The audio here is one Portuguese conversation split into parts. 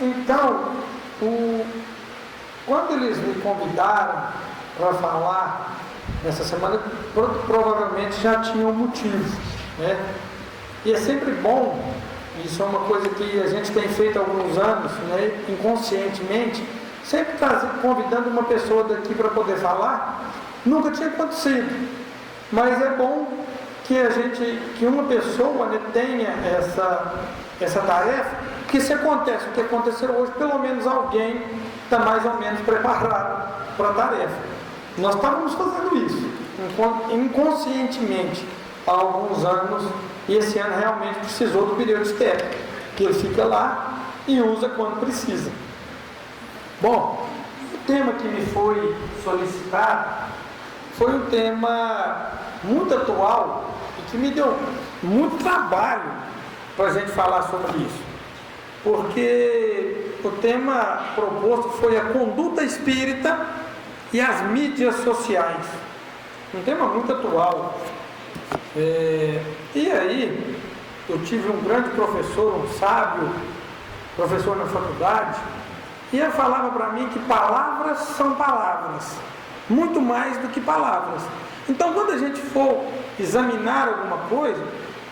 Então, quando eles me convidaram para falar nessa semana, provavelmente já tinham motivo, né? E é sempre bom, isso é uma coisa que a gente tem feito há alguns anos, né, inconscientemente, sempre convidando uma pessoa daqui para poder falar. Nunca tinha acontecido, mas é bom que uma pessoa, né, tenha essa tarefa, porque se acontece o que aconteceu hoje, pelo menos alguém está mais ou menos preparado para a tarefa. Nós estávamos fazendo isso inconscientemente há alguns anos, e esse ano realmente precisou do período estético, que ele fica lá e usa quando precisa. Bom, o tema que me foi solicitado foi um tema muito atual e que me deu muito trabalho para a gente falar sobre isso, porque o tema proposto foi a conduta espírita e as mídias sociais, um tema muito atual. E aí eu tive um grande professor, um sábio professor na faculdade, e ele falava para mim que palavras são palavras, muito mais do que palavras. Então, quando a gente for examinar alguma coisa,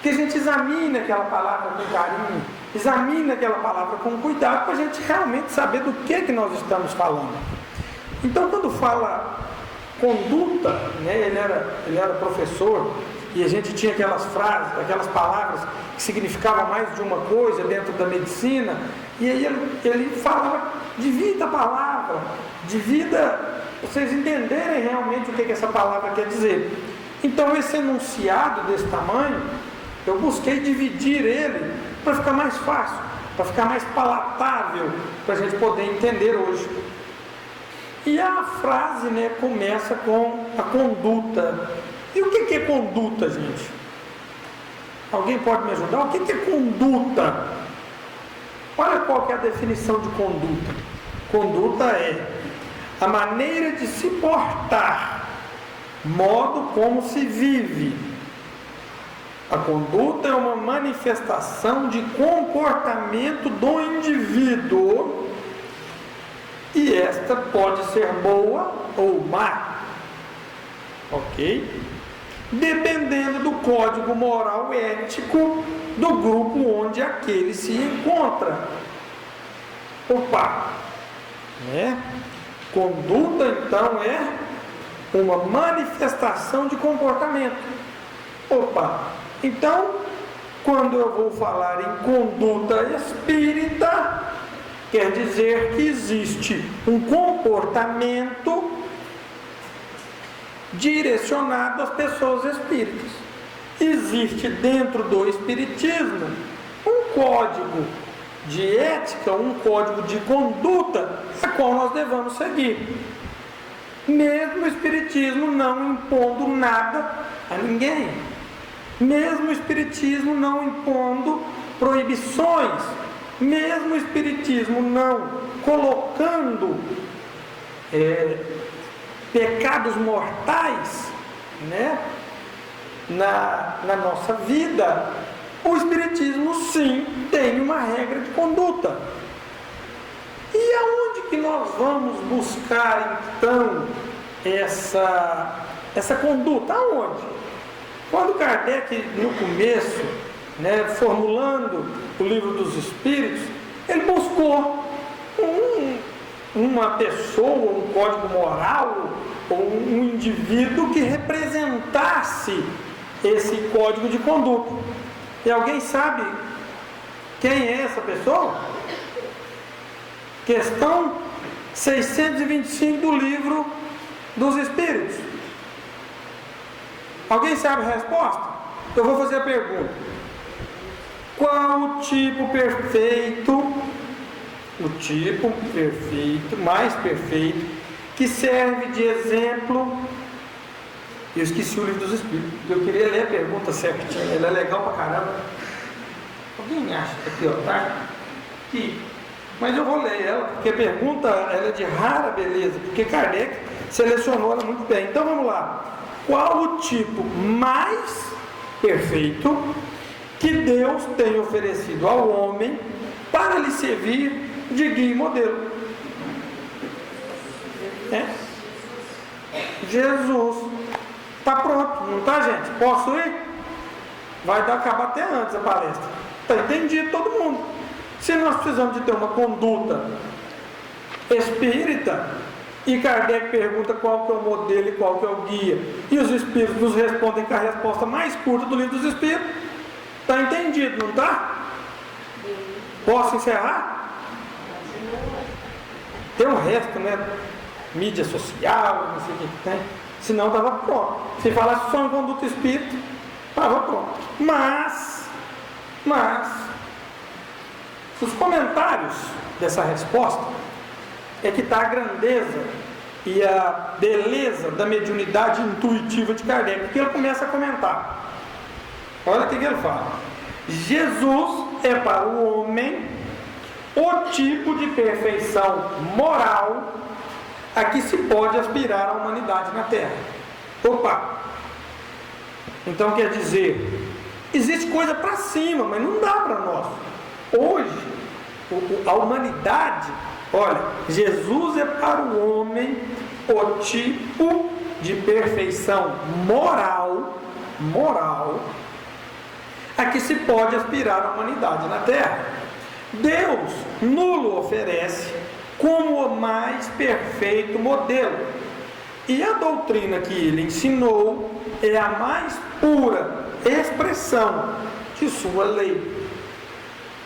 que a gente examine aquela palavra com carinho, examine aquela palavra com cuidado, para a gente realmente saber do que nós estamos falando. Então, quando fala conduta, né, ele era professor, e a gente tinha aquelas frases, aquelas palavras que significavam mais de uma coisa dentro da medicina, e aí ele falava, divida a palavra, divida, vocês entenderem realmente o que essa palavra quer dizer. Então, esse enunciado desse tamanho, eu busquei dividir ele para ficar mais fácil, para ficar mais palatável, para a gente poder entender hoje. E a frase, né, começa com a conduta. E o que é conduta, gente? Alguém pode me ajudar? O que é conduta? Olha qual que é a definição de conduta. Conduta é a maneira de se portar, modo como se vive. A conduta é uma manifestação de comportamento do indivíduo, e esta pode ser boa ou má, ok? Dependendo do código moral ético do grupo onde aquele se encontra. Opa! Né? Conduta, então, é uma manifestação de comportamento. Opa! Então, quando eu vou falar em conduta espírita, quer dizer que existe um comportamento direcionado às pessoas espíritas. Existe dentro do espiritismo um código de ética, um código de conduta a qual nós devemos seguir, mesmo o espiritismo não impondo nada a ninguém, mesmo o espiritismo não impondo proibições, mesmo o espiritismo não colocando pecados mortais, né, na nossa vida. O espiritismo sim tem uma regra de conduta. E aonde que nós vamos buscar então essa conduta? Aonde? Quando Kardec, no começo, né, formulando o Livro dos Espíritos, ele buscou uma pessoa, um código moral, ou um indivíduo que representasse esse código de conduta. E alguém sabe quem é essa pessoa? Questão 625 do Livro dos Espíritos. Alguém sabe a resposta? Eu vou fazer a pergunta. Qual o tipo perfeito, mais perfeito, que serve de exemplo? Eu esqueci o Livro dos Espíritos, eu queria ler a pergunta certinha, ela é legal pra caramba. Alguém acha que aqui, ó, tá? Aqui. Mas eu vou ler ela, porque a pergunta ela é de rara beleza, porque Kardec selecionou ela muito bem. Então vamos lá. Qual o tipo mais perfeito que Deus tem oferecido ao homem para lhe servir de guia e modelo. Jesus está pronto, não está, gente? Posso ir? Vai acabar até antes a palestra. Está entendido todo mundo. Se nós precisamos de ter uma conduta espírita, e Kardec pergunta qual que é o modelo e qual que é o guia, e os espíritos nos respondem com a resposta mais curta do Livro dos Espíritos, está entendido, não está? Posso encerrar? Tem o resto, né? Mídia social, não sei o que tem. Senão estava pronto. Se falasse só em conduta espírita, estava pronto. Mas, os comentários dessa resposta é que está a grandeza e a beleza da mediunidade intuitiva de Kardec, porque ele começa a comentar. Olha o que ele fala. Jesus é para o homem o tipo de perfeição moral a que se pode aspirar a humanidade na Terra. Opa! Então quer dizer, existe coisa para cima, mas não dá para nós. Hoje, a humanidade, olha, Jesus é para o homem o tipo de perfeição moral a que se pode aspirar a humanidade na Terra. Deus nulo oferece como o mais perfeito modelo, e a doutrina que ele ensinou é a mais pura expressão de sua lei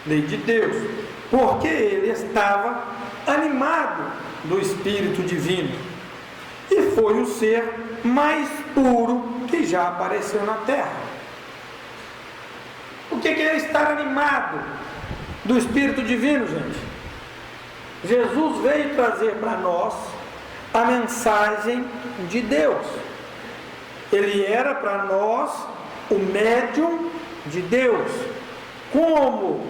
de Deus, porque ele estava animado do Espírito Divino e foi o ser mais puro que já apareceu na Terra. O que é estar animado do Espírito Divino, gente? Jesus veio trazer para nós a mensagem de Deus. Ele era para nós o médium de Deus. Como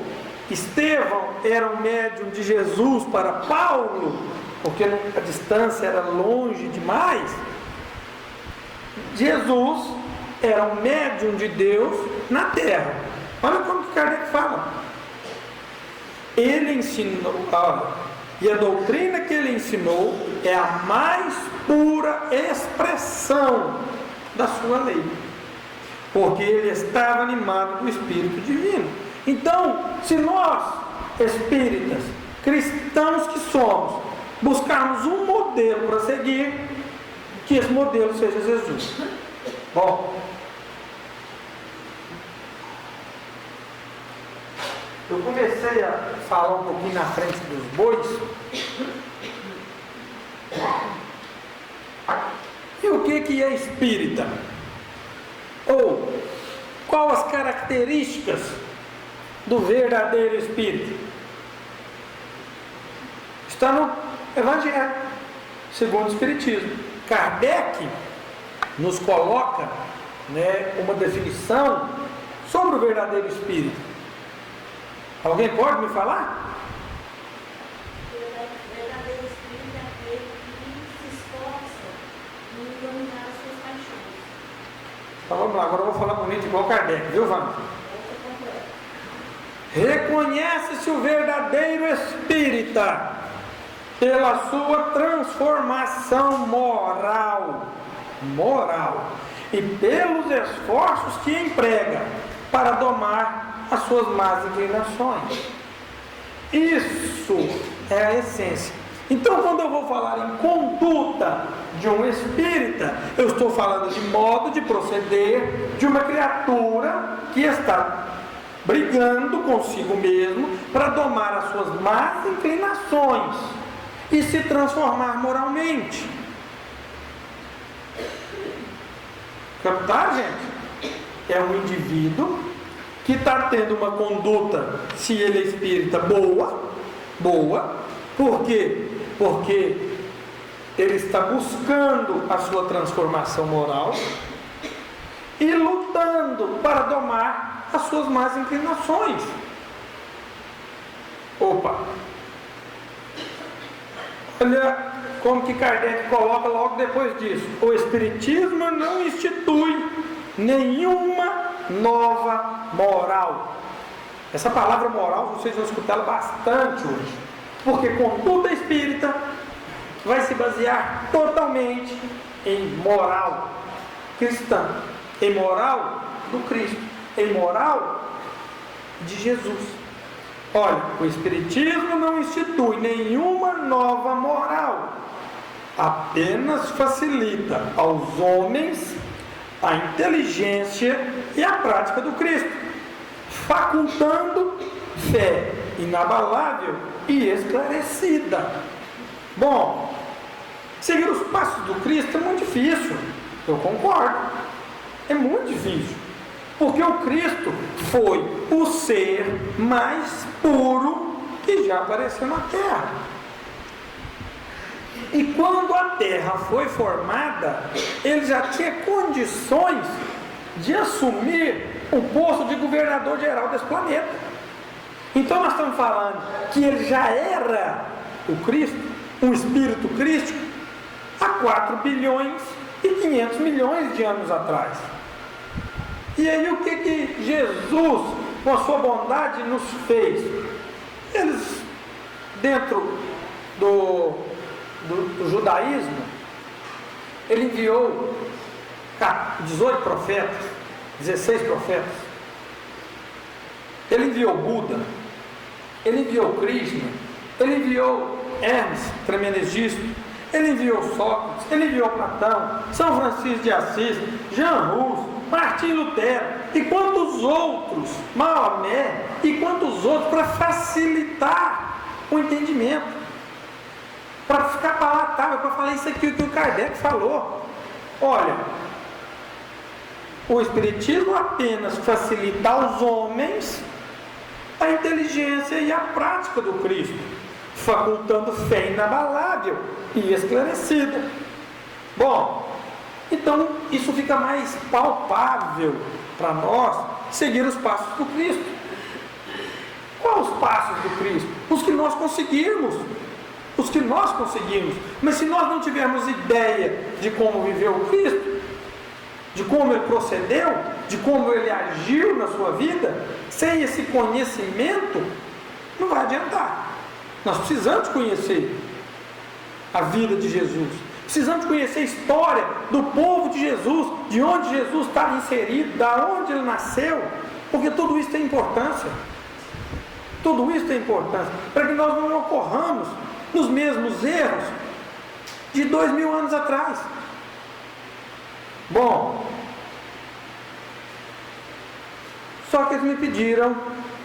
Estevão era o médium de Jesus para Paulo, porque a distância era longe demais, Jesus era o médium de Deus na Terra. Olha como que Kardec fala. Ele ensinou, e a doutrina que ele ensinou é a mais pura expressão da sua lei, porque ele estava animado do Espírito Divino. Então, se nós, espíritas, cristãos que somos, buscarmos um modelo para seguir, que esse modelo seja Jesus. Bom, eu comecei a falar um pouquinho na frente dos bois. E o que é espírita? Ou qual as características do verdadeiro espírito? Está no Evangelho segundo o Espiritismo. Kardec nos coloca, uma definição sobre o verdadeiro espírito. Alguém pode me falar? O verdadeiro espírito é aquele que se esforça em dominar as suas paixões. Então vamos lá, agora eu vou falar bonito igual Kardec, viu, Vânia? Reconhece-se o verdadeiro espírita pela sua transformação moral e pelos esforços que emprega para domar as suas más inclinações. Isso é a essência. Então, quando eu vou falar em conduta de um espírita, eu estou falando de modo de proceder de uma criatura que está brigando consigo mesmo para domar as suas más inclinações e se transformar moralmente. Captar, gente? É um indivíduo que está tendo uma conduta, se ele é espírita, boa. Por quê? Porque ele está buscando a sua transformação moral e lutando para domar as suas más inclinações. Opa! Olha como que Kardec coloca logo depois disso. O Espiritismo não institui nenhuma nova moral. Essa palavra moral, vocês vão escutá-la bastante hoje. Porque conduta espírita vai se basear totalmente em moral cristã, em moral do Cristo, em moral de Jesus. Olha, o Espiritismo não institui nenhuma nova moral, apenas facilita aos homens a inteligência e a prática do Cristo, facultando fé inabalável e esclarecida. Bom, seguir os passos do Cristo é muito difícil, eu concordo, é muito difícil, porque o Cristo foi o ser mais puro que já apareceu na Terra. E quando a Terra foi formada, ele já tinha condições de assumir o posto de governador geral desse planeta. Então nós estamos falando que ele já era o Cristo, um espírito crístico, há 4 bilhões e 500 milhões de anos atrás. E aí o que Jesus, com a sua bondade, nos fez? Eles, dentro do judaísmo, ele enviou 18 profetas, 16 profetas. Ele enviou Buda, ele enviou Krishna, ele enviou Hermes Trismegisto, ele enviou Sócrates, ele enviou Platão, São Francisco de Assis, Jean Hus, Martim Lutero e quantos outros, Maomé e quantos outros, para facilitar o entendimento, para ficar palatável, para falar isso aqui que o Kardec falou. Olha, o Espiritismo apenas facilita aos homens a inteligência e a prática do Cristo, facultando fé inabalável e esclarecida. Bom, então isso fica mais palpável para nós seguir os passos do Cristo. Quais os passos do Cristo? Os que nós conseguirmos. Os que nós conseguimos. Mas se nós não tivermos ideia de como viveu o Cristo, de como ele procedeu, de como ele agiu na sua vida, sem esse conhecimento, não vai adiantar. Nós precisamos conhecer a vida de Jesus, precisamos conhecer a história do povo de Jesus, de onde Jesus estava inserido, da onde ele nasceu, porque tudo isso tem importância. Tudo isso tem importância, para que nós não ocorramos nos mesmos erros de 2000 anos atrás. Bom, só que eles me pediram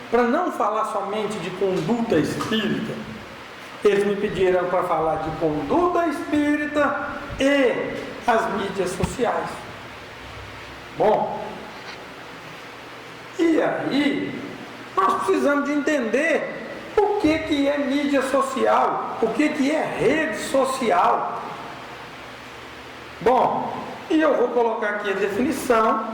para não falar somente de conduta espírita, eles me pediram para falar de conduta espírita e as mídias sociais. Bom, e aí nós precisamos de entender o que é mídia social, o que é rede social. Bom, e eu vou colocar aqui a definição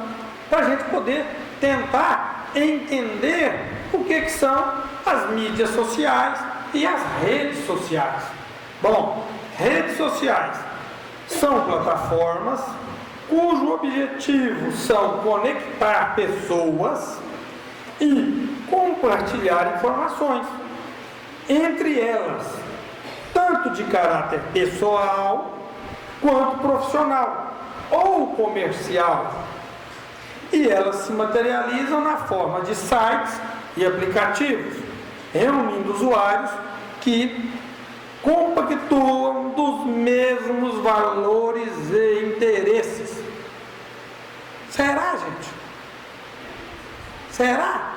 para a gente poder tentar entender o que são as mídias sociais e as redes sociais. Bom, redes sociais são plataformas cujo objetivo são conectar pessoas e compartilhar informações entre elas, tanto de caráter pessoal quanto profissional ou comercial, e elas se materializam na forma de sites e aplicativos, reunindo usuários que compactuam dos mesmos valores e interesses. Será, gente? Será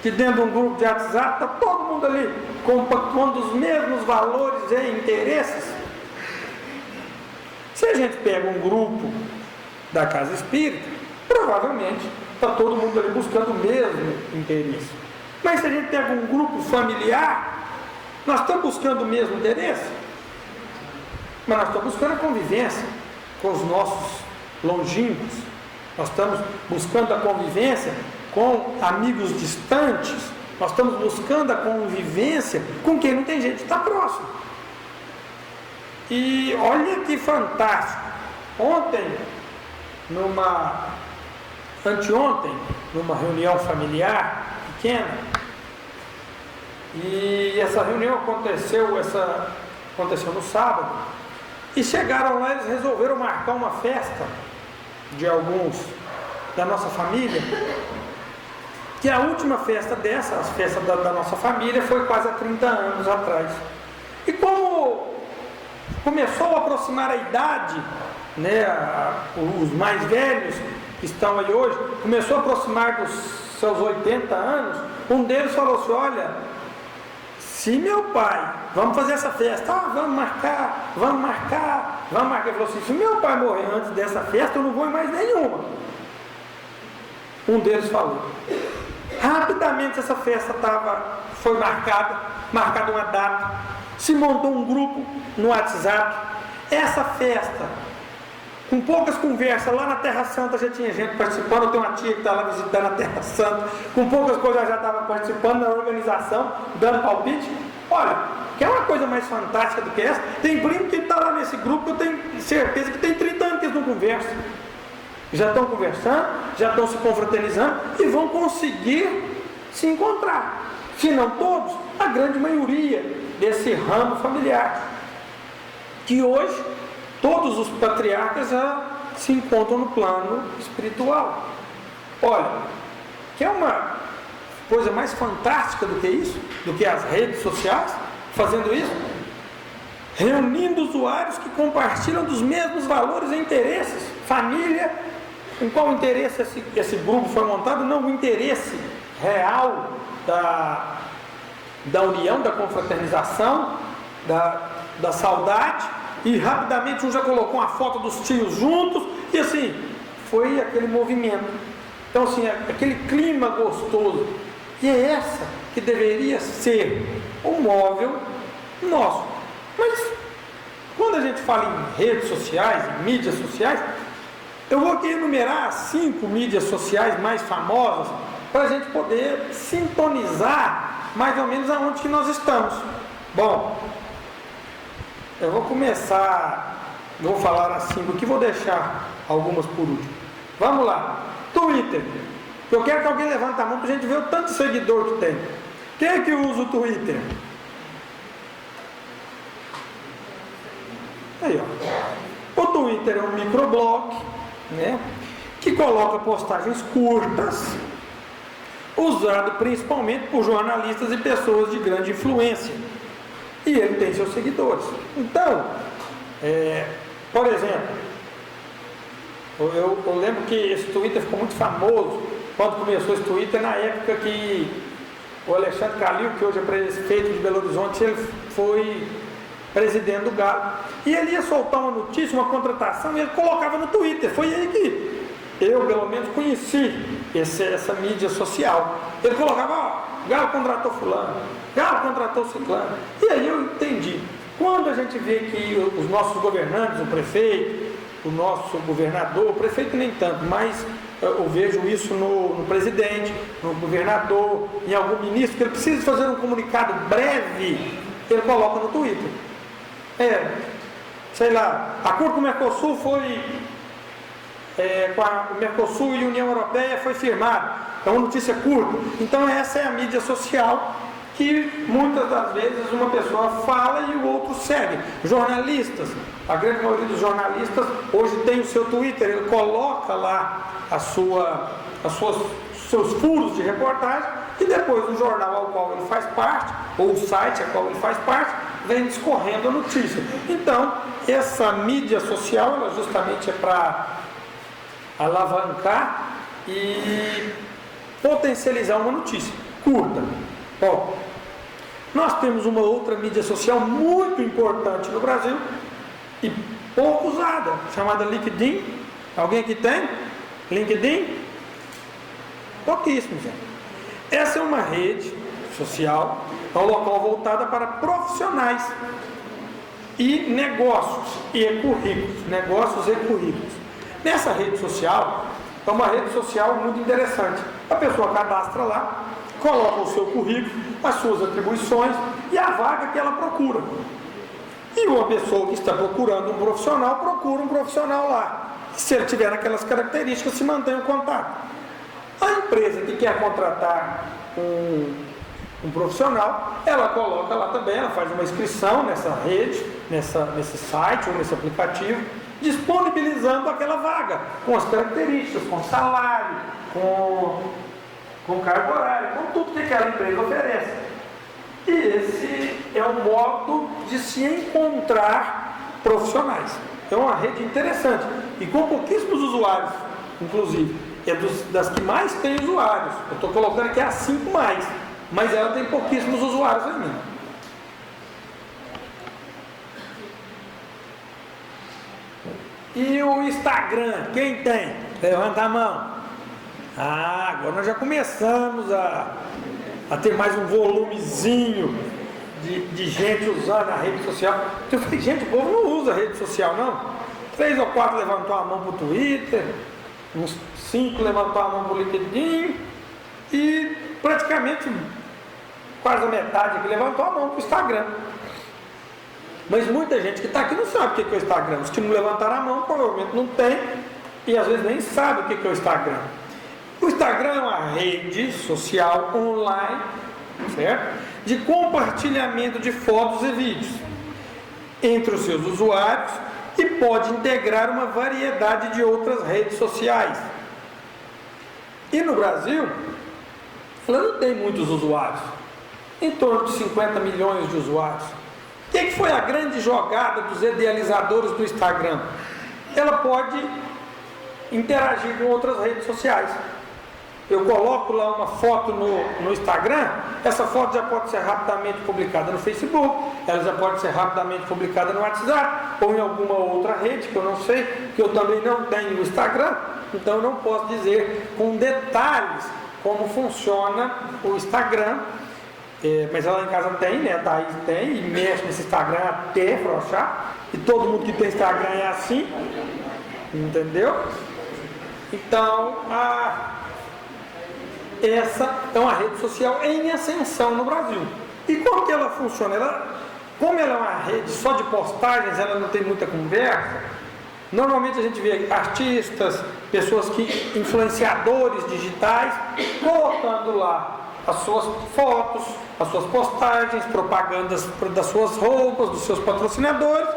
que dentro de um grupo de WhatsApp está todo mundo ali compactuando os mesmos valores e interesses? Se a gente pega um grupo da casa espírita, provavelmente está todo mundo ali buscando o mesmo interesse. Mas se a gente pega um grupo familiar, nós estamos buscando o mesmo interesse? Mas nós estamos buscando a convivência com os nossos longínquos, nós estamos buscando a convivência com amigos distantes, nós estamos buscando a convivência com quem não tem jeito de estar próximo. E olha que fantástico, anteontem, numa reunião familiar pequena, E essa reunião aconteceu no sábado. E chegaram lá, eles resolveram marcar uma festa de alguns da nossa família, que a última festa dessa, as festas da nossa família, foi quase há 30 anos atrás. E como começou a aproximar a idade, né, os mais velhos que estão aí hoje, começou a aproximar dos seus 80 anos, um deles falou assim: olha, se meu pai, vamos fazer essa festa, vamos marcar. Ele falou assim: se meu pai morrer antes dessa festa, eu não vou em mais nenhuma. Um deles falou. Rapidamente essa festa foi marcada uma data, se montou um grupo no WhatsApp. Essa festa, com poucas conversas, lá na Terra Santa já tinha gente participando. Eu tenho uma tia que está lá visitando a Terra Santa, com poucas coisas ela já estava participando da organização, dando palpite. Olha, quer uma coisa mais fantástica do que essa? Tem primo que está lá nesse grupo, eu tenho certeza que tem 30 anos que eles não conversam. Já estão conversando, já estão se confraternizando e vão conseguir se encontrar. Se não todos, a grande maioria desse ramo familiar, que hoje todos os patriarcas já se encontram no plano espiritual. Olha, quer uma coisa mais fantástica do que isso? Do que as redes sociais fazendo isso? Reunindo usuários que compartilham dos mesmos valores e interesses. Família, com qual interesse esse grupo foi montado? Não o interesse real da união, da confraternização, da saudade. E rapidamente um já colocou uma foto dos tios juntos, e assim, foi aquele movimento. Então assim, aquele clima gostoso. E é essa que deveria ser o móvel nosso. Mas, quando a gente fala em redes sociais, em mídias sociais, eu vou aqui enumerar 5 mídias sociais mais famosas, para a gente poder sintonizar mais ou menos aonde que nós estamos. Bom, eu vou falar assim, porque vou deixar algumas por último. Vamos lá. Twitter. Eu quero que alguém levante a mão para a gente ver o tanto de seguidor que tem. Quem é que usa o Twitter? Aí, ó. O Twitter é um microblog, né, que coloca postagens curtas, usado principalmente por jornalistas e pessoas de grande influência. E ele tem seus seguidores. Então, por exemplo, eu lembro que esse Twitter ficou muito famoso quando começou esse Twitter, na época que o Alexandre Calil, que hoje é prefeito de Belo Horizonte, ele foi presidente do Galo. E ele ia soltar uma notícia, uma contratação, e ele colocava no Twitter. Foi aí que eu, pelo menos, conheci essa mídia social. Ele colocava: ó, Galo contratou fulano, Galo contratou ciclano. E aí eu entendi. Quando a gente vê que os nossos governantes, o prefeito, o nosso governador, o prefeito nem tanto, mas eu vejo isso no presidente, no governador, em algum ministro, que ele precisa fazer um comunicado breve, ele coloca no Twitter. Sei lá, acordo com o Mercosul foi, o Mercosul e a União Europeia foi firmado. É uma notícia curta. Então essa é a mídia social que muitas das vezes uma pessoa fala e o outro segue. Jornalistas, a grande maioria dos jornalistas hoje tem o seu Twitter, ele coloca lá seus furos de reportagem, e depois o jornal ao qual ele faz parte, ou o site ao qual ele faz parte, vem discorrendo a notícia. Então, essa mídia social, ela justamente é para alavancar e potencializar uma notícia curta. Bom, nós temos uma outra mídia social muito importante no Brasil e pouco usada, chamada LinkedIn. Alguém aqui tem? LinkedIn? Pouquíssimo, gente. Essa é uma rede social, é um local voltado para profissionais e negócios e currículos. Nessa rede social, é uma rede social muito interessante. A pessoa cadastra lá, coloca o seu currículo, as suas atribuições e a vaga que ela procura. E uma pessoa que está procurando um profissional, procura um profissional lá. Se ele tiver aquelas características, se mantém o contato. A empresa que quer contratar um profissional, ela coloca lá também, ela faz uma inscrição nessa rede, nesse site ou nesse aplicativo, disponibilizando aquela vaga, com as características, com salário, com carga horária, com tudo que aquela empresa oferece. E esse é um modo de se encontrar profissionais. É uma rede interessante e com pouquíssimos usuários, inclusive. É das que mais tem usuários. Eu estou colocando aqui as 5 mais, mas ela tem pouquíssimos usuários ainda. E o Instagram, quem tem? Levanta a mão. Agora nós já começamos a ter mais um volumezinho de gente usando a rede social. Eu falei, gente, o povo não usa a rede social, não. 3 ou 4 levantou a mão para o Twitter, uns 5 levantou a mão para o LinkedIn, e praticamente quase a metade aqui levantou a mão para o Instagram. Mas muita gente que está aqui não sabe o que é o Instagram. Os que não levantaram a mão provavelmente não tem, e às vezes nem sabe o que é o Instagram. O Instagram é uma rede social online, certo? De compartilhamento de fotos e vídeos entre os seus usuários e pode integrar uma variedade de outras redes sociais. E no Brasil, ela não tem muitos usuários, em torno de 50 milhões de usuários. O que foi a grande jogada dos idealizadores do Instagram? Ela pode interagir com outras redes sociais. Eu coloco lá uma foto no Instagram, essa foto já pode ser rapidamente publicada no Facebook, ela já pode ser rapidamente publicada no WhatsApp, ou em alguma outra rede que eu não sei, que eu também não tenho no Instagram, então eu não posso dizer com detalhes como funciona o Instagram, mas ela em casa tem, né? A Thaís tem, e mexe nesse Instagram até frouxar, e todo mundo que tem Instagram é assim, entendeu? Então, essa é uma rede social em ascensão no Brasil. E como que ela funciona? Como ela é uma rede só de postagens, ela não tem muita conversa. Normalmente a gente vê artistas, pessoas influenciadores digitais, colocando lá as suas fotos, as suas postagens, propagandas das suas roupas, dos seus patrocinadores,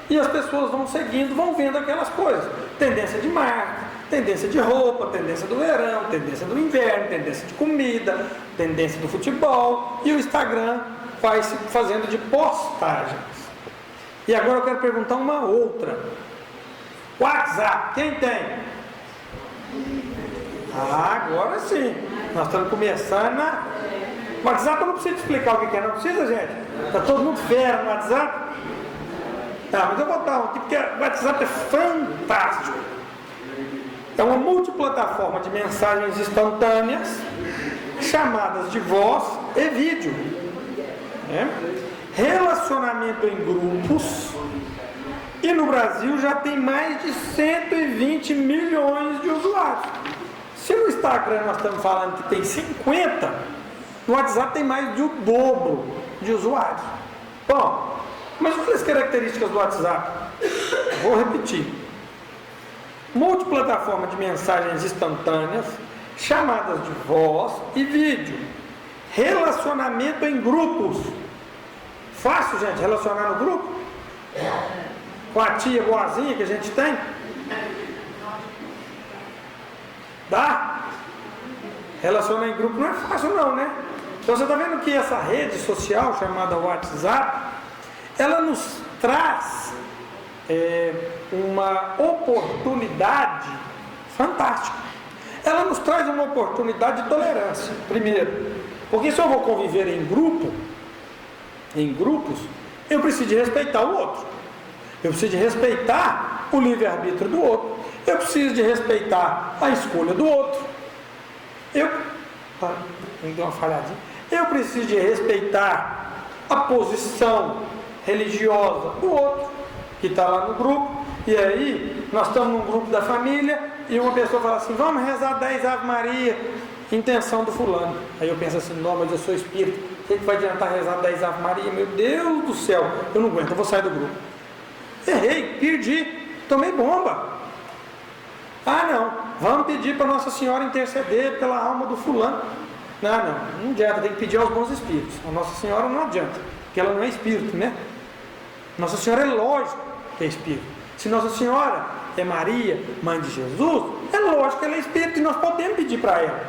e as pessoas vão seguindo, vão vendo aquelas coisas. Tendência de marca, tendência de roupa, tendência do verão, tendência do inverno, tendência de comida, tendência do futebol, e o Instagram vai se fazendo de postagens. E agora eu quero perguntar uma outra. WhatsApp, quem tem? Agora sim, nós estamos começando O WhatsApp eu não preciso explicar o que é, não precisa, gente? Está todo mundo fera no WhatsApp? Tá, mas eu vou dar um aqui, porque o WhatsApp é fantástico. É uma multiplataforma de mensagens instantâneas, chamadas de voz e vídeo. Relacionamento em grupos. E no Brasil já tem mais de 120 milhões de usuários. Se no Instagram nós estamos falando que tem 50, no WhatsApp tem mais do dobro de usuários. Bom, mas olha as características do WhatsApp. Vou repetir. Multiplataforma de mensagens instantâneas, chamadas de voz e vídeo. Relacionamento em grupos. Fácil, gente, relacionar no grupo? Com a tia boazinha que a gente tem? Dá? Relacionar em grupo não é fácil não, né? Então você está vendo que essa rede social chamada WhatsApp, ela nos traz uma oportunidade fantástica. Ela nos traz uma oportunidade de tolerância, primeiro, porque se eu vou conviver em grupos, eu preciso de respeitar o outro, eu preciso de respeitar o livre-arbítrio do outro, eu preciso de respeitar a escolha do outro, eu preciso de respeitar a posição religiosa do outro, que está lá no grupo. E aí, nós estamos num grupo da família e uma pessoa fala assim: vamos rezar 10 Ave Maria, intenção do fulano. Aí eu penso assim: não, mas eu sou espírita, o que vai adiantar rezar 10 Ave Maria? Meu Deus do céu, eu não aguento, eu vou sair do grupo. Errei, perdi, tomei bomba. Ah não, vamos pedir para Nossa Senhora interceder pela alma do fulano. Não adianta, tem que pedir aos bons espíritos. A Nossa Senhora não adianta, porque ela não é espírito, né? Nossa Senhora é lógico que é espírito. Se Nossa Senhora é Maria, mãe de Jesus, é lógico que ela é espírito e nós podemos pedir para ela.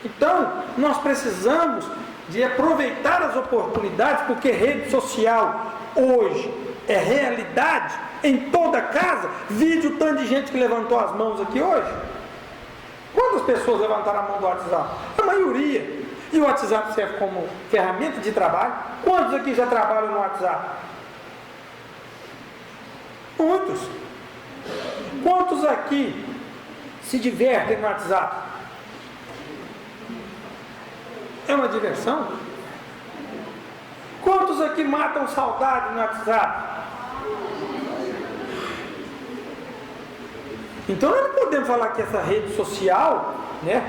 Então, nós precisamos de aproveitar as oportunidades, porque rede social hoje é realidade em toda casa. Vide o tanto de gente que levantou as mãos aqui hoje. Quantas pessoas levantaram a mão do WhatsApp? A maioria. E o WhatsApp serve como ferramenta de trabalho. Quantos aqui já trabalham no WhatsApp? Muitos. Quantos aqui se divertem no WhatsApp? É uma diversão? Quantos aqui matam saudade no WhatsApp? Então nós não podemos falar que essa rede social, né?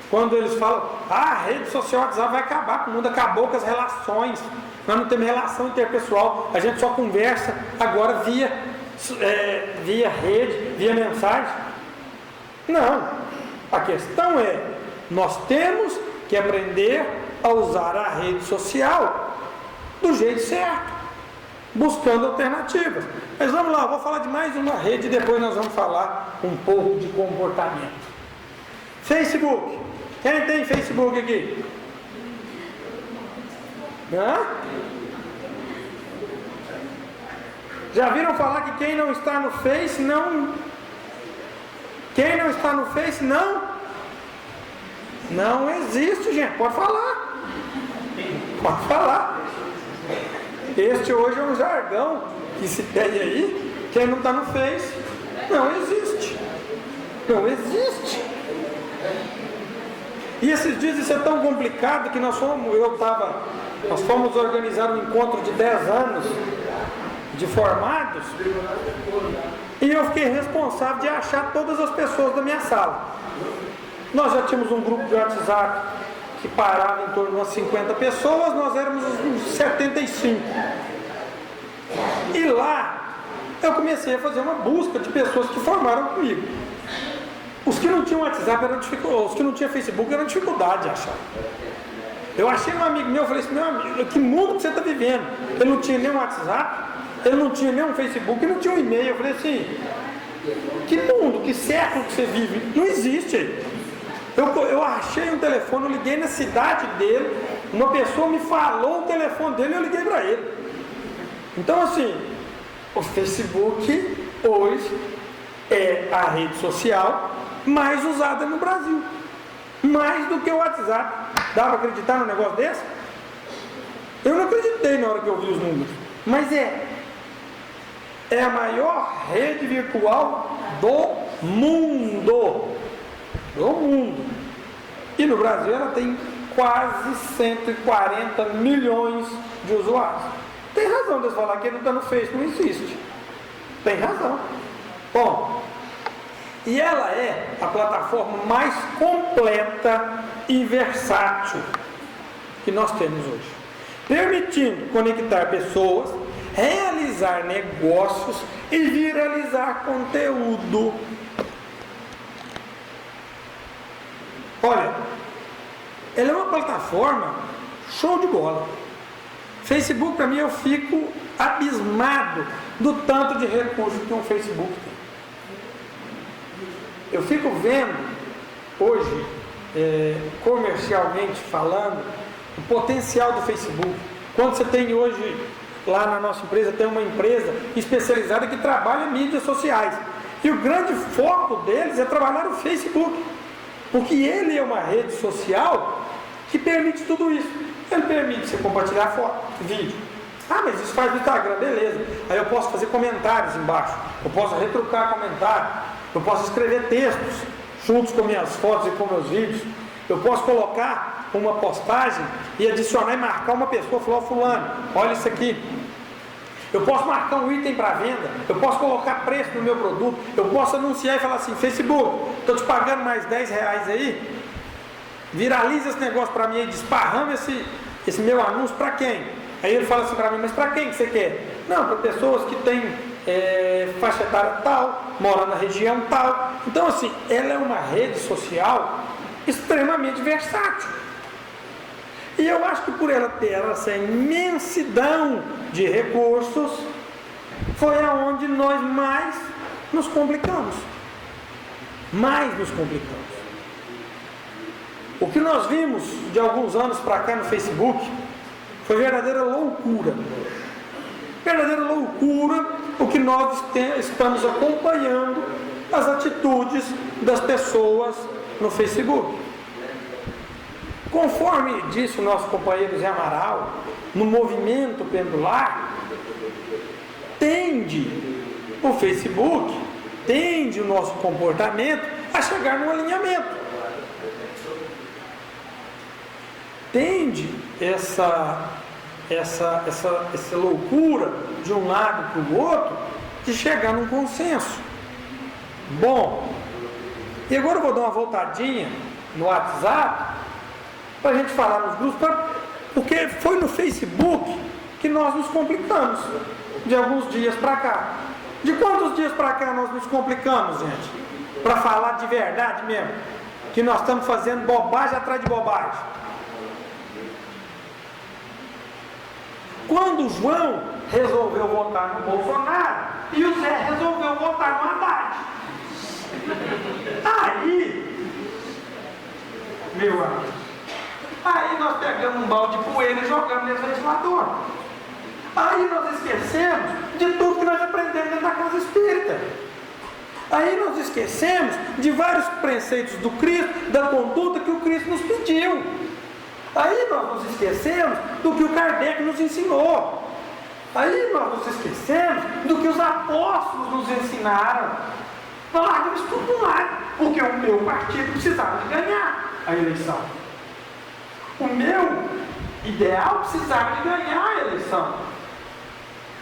Quando eles falam, a rede social, o WhatsApp vai acabar com o mundo, acabou com as relações, nós não temos relação interpessoal, a gente só conversa agora via rede, via mensagem. Não, a questão é, nós temos que aprender a usar a rede social do jeito certo, buscando alternativas. Mas vamos lá, vou falar de mais uma rede e depois nós vamos falar um pouco de comportamento. Facebook. Quem tem Facebook aqui? Hã? Já viram falar que quem não está no Face não... Quem não está no Face não existe, gente. Pode falar. Pode falar. Este hoje é um jargão que se tem aí. Quem não está no Face não existe. Não existe. E esses dias isso é tão complicado que nós fomos organizar um encontro de 10 anos de formados e eu fiquei responsável de achar todas as pessoas da minha sala. Nós já tínhamos um grupo de WhatsApp que parava em torno de umas 50 pessoas, nós éramos uns 75. E lá eu comecei a fazer uma busca de pessoas que formaram comigo. Os que não tinham WhatsApp eram dificuldade, os que não tinham Facebook eram dificuldade de achar. Eu achei um amigo meu, eu falei assim, meu amigo, que mundo que você está vivendo? Ele não tinha nem um WhatsApp, ele não tinha nem um Facebook, ele não tinha um e-mail. Eu falei assim, que mundo, que século que você vive? Não existe aí. Eu achei um telefone, eu liguei na cidade dele, uma pessoa me falou o telefone dele e eu liguei para ele. Então assim, o Facebook hoje é a rede social mais usada no Brasil, mais do que o WhatsApp. Dá para acreditar num negócio desse? Eu não acreditei na hora que eu vi os números, mas é a maior rede virtual do mundo. E no Brasil ela tem quase 140 milhões de usuários. Tem razão de falar que ele não está no Facebook, não existe. Tem razão. Bom, e ela é a plataforma mais completa e versátil que nós temos hoje, permitindo conectar pessoas, realizar negócios e viralizar conteúdo. Olha, ela é uma plataforma show de bola. Facebook, para mim, eu fico abismado do tanto de recursos que um Facebook tem. Eu fico vendo hoje, comercialmente falando, o potencial do Facebook. Quando você tem hoje, lá na nossa empresa, tem uma empresa especializada que trabalha em mídias sociais. E o grande foco deles é trabalhar no Facebook. Porque ele é uma rede social que permite tudo isso. Ele permite você compartilhar foto, vídeo. Ah, mas isso faz no Instagram, beleza. Aí eu posso fazer comentários embaixo. Eu posso retrucar comentário. Eu posso escrever textos juntos com minhas fotos e com meus vídeos. Eu posso colocar uma postagem e adicionar e marcar uma pessoa, falar, fulano, olha isso aqui. Eu posso marcar um item para venda, eu posso colocar preço no meu produto, eu posso anunciar e falar assim, Facebook, estou te pagando mais 10 reais aí, viraliza esse negócio para mim aí, desparrama esse meu anúncio para quem? Aí ele fala assim para mim, mas para quem que você quer? Não, para pessoas que têm faixa etária tal, moram na região tal. Então assim, ela é uma rede social extremamente versátil. E eu acho que por ela ter essa imensidão de recursos, foi aonde nós mais nos complicamos. Mais nos complicamos. O que nós vimos de alguns anos para cá no Facebook foi verdadeira loucura. Verdadeira loucura o que nós estamos acompanhando as atitudes das pessoas no Facebook. Conforme disse o nosso companheiro Zé Amaral, no movimento pendular, tende o Facebook, tende o nosso comportamento a chegar num alinhamento. Tende essa loucura de um lado para o outro de chegar num consenso. Bom, e agora eu vou dar uma voltadinha no WhatsApp para a gente falar nos grupos, porque foi no Facebook que nós nos complicamos de alguns dias para cá. De quantos dias para cá nós nos complicamos, gente? Para falar de verdade mesmo, que nós estamos fazendo bobagem atrás de bobagem. Quando o João resolveu votar no Bolsonaro e o Zé resolveu votar no Haddad. Aí, meu amigo, aí nós pegamos um balde de poeira e jogamos nesse ventilador. Aí nós esquecemos de tudo que nós aprendemos dentro da casa espírita. Aí nós esquecemos de vários preceitos do Cristo, da conduta que o Cristo nos pediu. Aí nós nos esquecemos do que o Kardec nos ensinou. Aí nós nos esquecemos do que os apóstolos nos ensinaram. Nós largamos tudo de um lado, porque o meu partido precisava de ganhar a eleição. O meu ideal precisava de ganhar a eleição.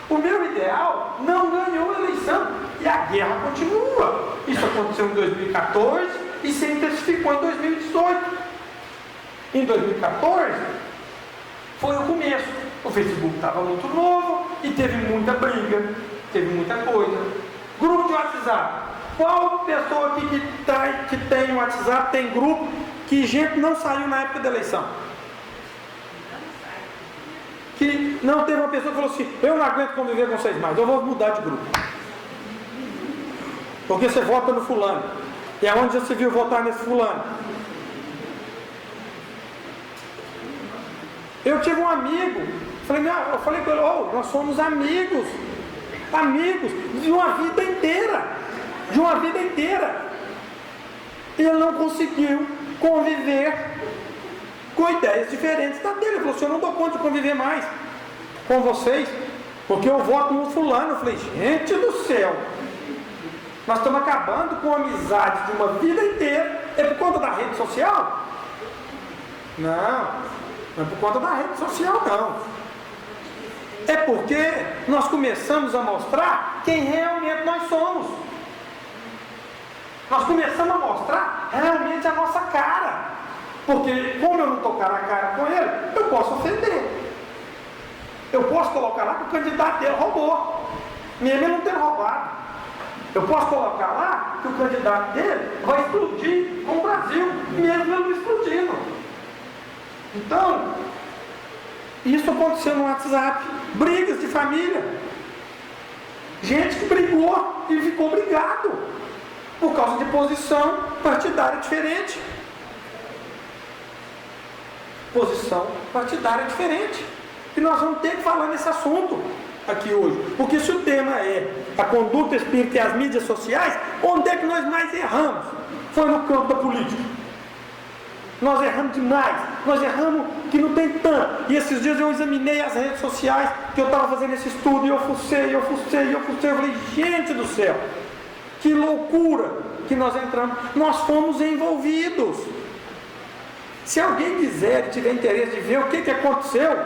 O meu ideal não ganhou a eleição. E a guerra continua. Isso aconteceu em 2014 e se intensificou em 2018. Em 2014, foi o começo. O Facebook estava muito novo e teve muita briga, teve muita coisa. Grupo de WhatsApp. Qual pessoa aqui que tem WhatsApp, tem grupo, que gente não saiu na época da eleição? Que não teve uma pessoa que falou assim, eu não aguento conviver com vocês mais, eu vou mudar de grupo. Porque você vota no fulano. E aonde já se viu votar nesse fulano? Eu tive um amigo, eu falei com ele, nós somos amigos de uma vida inteira, E ele não conseguiu conviver com ideias diferentes da dele. Ele falou assim, eu não dou conta de conviver mais com vocês, porque eu voto no fulano. Eu falei, gente do céu, nós estamos acabando com a amizade de uma vida inteira. É por conta da rede social? Não é por conta da rede social, não. É porque nós começamos a mostrar quem realmente nós somos. Nós começamos a mostrar realmente a nossa cara. Porque como eu não estou cara a cara com ele, eu posso ofender. Eu posso colocar lá que o candidato dele roubou, mesmo ele não ter roubado. Eu posso colocar lá que o candidato dele vai explodir com o Brasil, mesmo ele não explodindo. Então, isso aconteceu no WhatsApp. Brigas de família. Gente que brigou e ficou brigado por causa de posição partidária diferente. Posição partidária diferente. E nós vamos ter que falar nesse assunto aqui hoje. Porque se o tema é a conduta espírita e as mídias sociais, onde é que nós mais erramos? Foi no campo da política. Nós erramos demais, nós erramos que não tem tanto. E esses dias eu examinei as redes sociais, que eu estava fazendo esse estudo, e eu fucei, eu falei, gente do céu, que loucura que nós entramos. Nós fomos envolvidos. Se alguém quiser e tiver interesse de ver o que aconteceu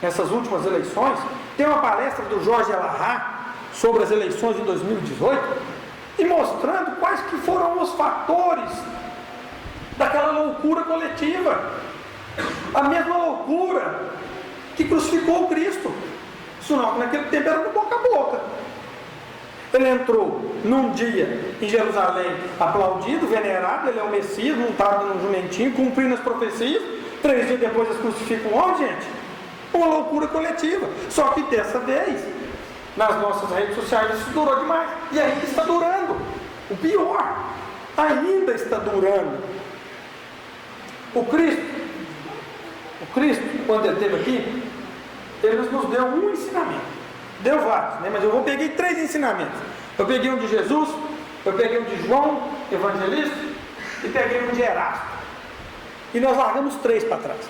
nessas últimas eleições, tem uma palestra do Jorge Alahá sobre as eleições de 2018, e mostrando quais que foram os fatores daquela loucura coletiva. A mesma loucura que crucificou o Cristo. Isso não, naquele tempo era no boca a boca. Ele entrou num dia em Jerusalém aplaudido, venerado, ele é o Messias, montado num jumentinho, cumprindo as profecias. 3 dias depois eles crucificam onde, gente? Uma loucura coletiva. Só que dessa vez, nas nossas redes sociais, isso durou demais. E ainda está durando. O pior, ainda está durando. O Cristo, quando ele esteve aqui, ele nos deu um ensinamento. Deu vários, né? Mas eu peguei 3 ensinamentos. Eu peguei um de Jesus, eu peguei um de João, evangelista, e peguei um de Erasto. E nós largamos 3 para trás.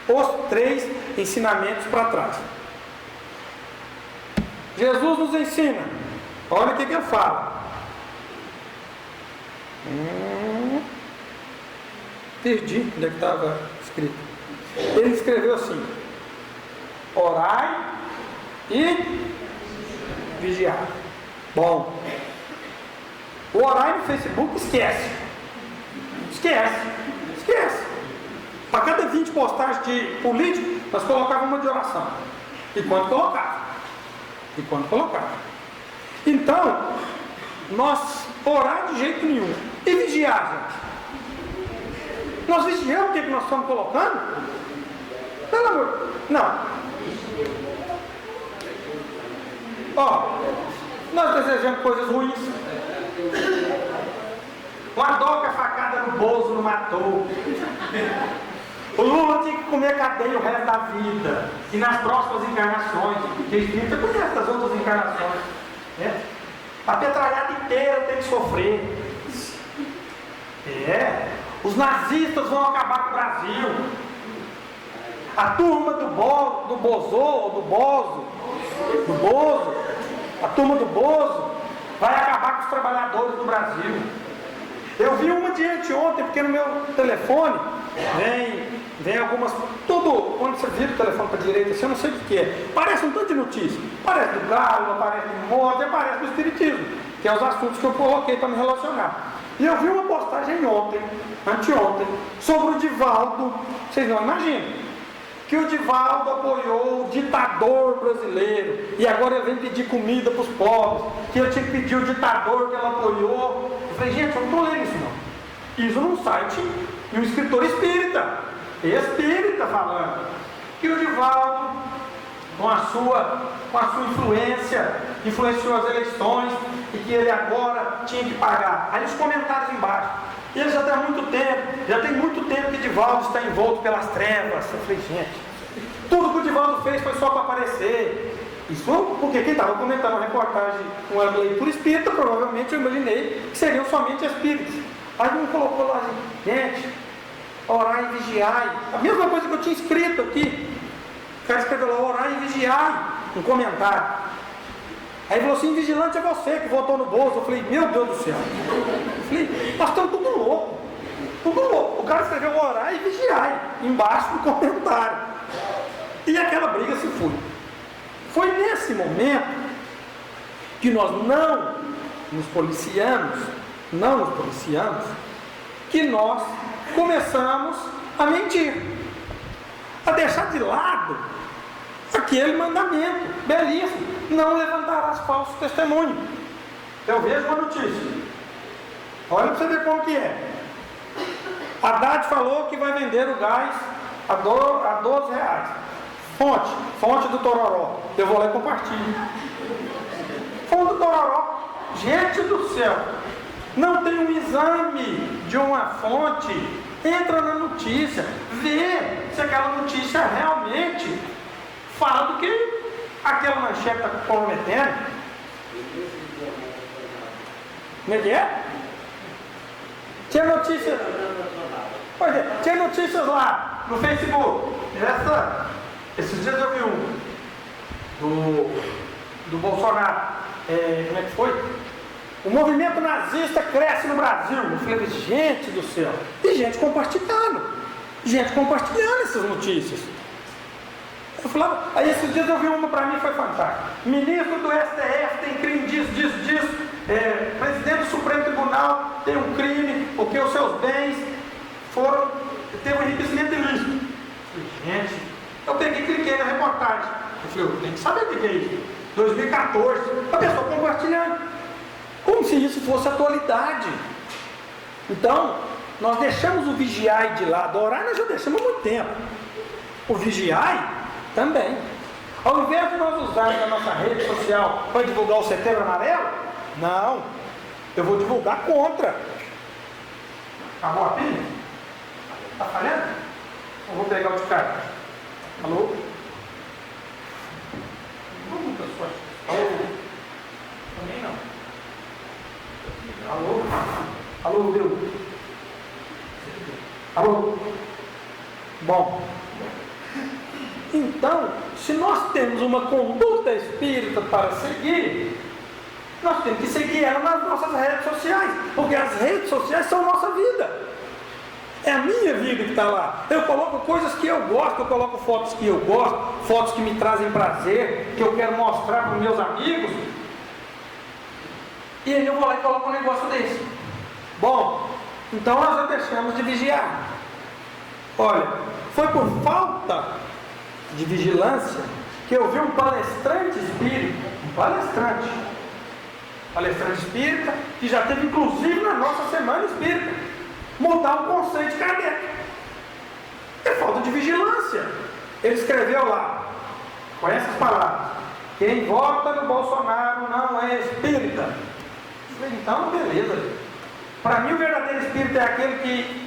Os 3 ensinamentos para trás. Jesus nos ensina. Olha o que ele fala. Perdi onde é que estava escrito. Ele escreveu assim: orai e vigiar. Bom, o orar no Facebook, esquece. Para cada 20 postagens de político, nós colocávamos uma de oração. E quando colocava. Então, nós orar de jeito nenhum. E vigiar, gente. Nós vigiamos o que nós estamos colocando? Pelo amor. Não. Nós desejamos coisas ruins. Uma dor que a facada no bolso não matou. O Lula tinha que comer cadeia o resto da vida. E nas próximas encarnações, que espírita conhece das outras encarnações, né? A petralhada inteira tem que sofrer. Os nazistas vão acabar com o Brasil. A turma do Bozo, a turma do Bozo vai acabar com os trabalhadores do Brasil. Eu vi uma de anteontem, porque no meu telefone vem algumas. Tudo, quando você vira o telefone para a direita, assim, eu não sei o que é. Parece um tanto de notícia. Parece do galo, aparece de morte, aparece do espiritismo, que é os assuntos que eu coloquei para me relacionar. E eu vi uma postagem anteontem, sobre o Divaldo. Vocês não imaginam que o Divaldo apoiou o ditador brasileiro e agora ele vem pedir comida para os pobres, que eu tinha que pedir o ditador que ela apoiou. Eu falei, gente, eu não estou lendo isso não. Isso num site de um escritor espírita falando que o Divaldo, com a sua influência, influenciou as eleições e que ele agora tinha que pagar. Aí os comentários embaixo. Ele já tem muito tempo que Divaldo está envolto pelas trevas. Eu falei, gente, tudo que o Divaldo fez foi só para aparecer. Isso porque quem estava comentando a reportagem com a leitura espírita, provavelmente eu imaginei que seriam somente espíritas. Aí um colocou lá, gente, orar e vigiar. A mesma coisa que eu tinha escrito aqui. O cara escreveu lá, orar e vigiar, um comentário. Aí falou assim, vigilante é você que votou no bolso. Eu falei, meu Deus do céu. Eu falei, nós estamos tudo louco. O cara escreveu orar e vigiar embaixo do comentário. E aquela briga se foi. Foi nesse momento que nós não nos policiamos, que nós começamos a mentir, a deixar de lado aquele mandamento belíssimo: não levantarás falso testemunho. Eu vejo uma notícia, olha para você ver como que é. Haddad falou que vai vender o gás a R$12. Fonte do Tororó. Eu vou lá e compartilho. Fonte do Tororó. Gente do céu, não tem um exame de uma fonte. Entra na notícia, vê se aquela notícia realmente fala do que aquela manchete está prometendo. Como é que é? Tinha notícia. Pois é, tinha notícias lá no Facebook. Esses dias eu vi do Bolsonaro. Como é que foi? O movimento nazista cresce no Brasil. Eu falei, gente do céu. E gente compartilhando essas notícias. Eu falava, aí esses dias eu vi uma para mim, foi fantástica. Ministro do STF tem crime disso. Presidente do Supremo Tribunal tem um crime, porque os seus bens teve um enriquecimento ilícito. Gente, eu peguei e cliquei na reportagem. Eu falei, eu tenho que saber o que é isso. 2014, a pessoa compartilhando. como se isso fosse atualidade. Então, nós deixamos o vigiai de lado. Orar nós já deixamos há muito tempo. O vigiai também. Ao invés de nós usarmos a nossa rede social para divulgar o Setembro Amarelo, não, eu vou divulgar contra. Acabou a pilha? Está falhando? Eu vou pegar o de cá. Alô? Alô? Também não. Alô? Alô, Deus? Alô? Bom, então, se nós temos uma conduta espírita para seguir, nós temos que seguir ela nas nossas redes sociais, porque as redes sociais são a nossa vida. É a minha vida que está lá. Eu coloco coisas que eu gosto, eu coloco fotos que eu gosto, fotos que me trazem prazer, que eu quero mostrar para os meus amigos. E aí eu vou lá e coloco um negócio desse. Bom, então nós já deixamos de vigiar. Olha, foi por falta de vigilância que eu vi um palestrante espírita, palestrante espírita, que já teve inclusive na nossa semana espírita, mudar o conceito de Kardec. É falta de vigilância. Ele escreveu lá, com essas palavras: quem vota no Bolsonaro não é espírita. Então, beleza. Para mim, o verdadeiro espírita é aquele que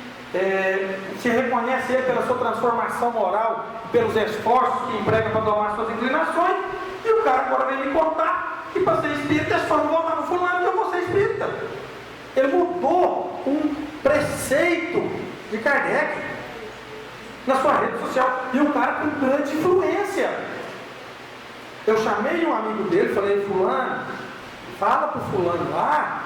se reconhece ele pela sua transformação moral, pelos esforços que emprega para domar suas inclinações. E o cara agora vem me contar que para ser espírita é só não votar no fulano que eu vou ser espírita. Ele mudou um preceito de Kardec na sua rede social, e um cara com grande influência. Eu chamei um amigo dele, falei: fulano, fala para o fulano lá,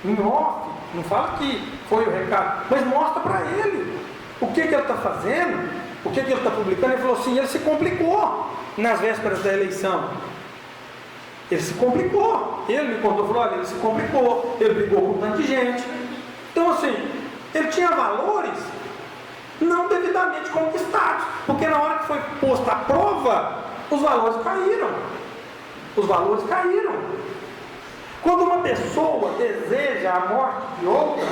em off, não fala que foi o recado, mas mostra para ele o que ele está fazendo, o que ele está publicando. Ele falou assim: ele se complicou nas vésperas da eleição. Ele se complicou. Ele me contou, falou: olha, ele se complicou, ele brigou com tanta gente. Então, assim, ele tinha valores não devidamente conquistados, porque na hora que foi posta à prova, os valores caíram. Os valores caíram. Quando uma pessoa deseja a morte de outra,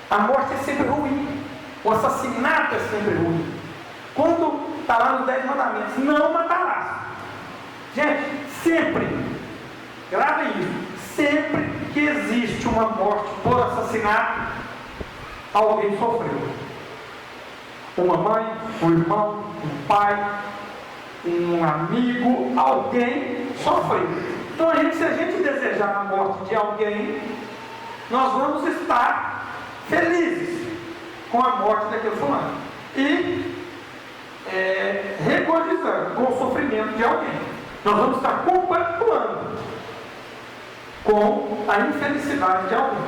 a morte é sempre ruim. O assassinato é sempre ruim. Quando está lá nos 10 mandamentos: não matarás. Gente, sempre, gravem isso, sempre que existe uma morte por assassinato, alguém sofreu. Uma mãe, um irmão, um pai, um amigo, alguém sofreu. Então, se a gente desejar a morte de alguém, nós vamos estar felizes com a morte daquele fulano e regozijando com o sofrimento de alguém. Nós vamos estar compactuando com a infelicidade de alguém.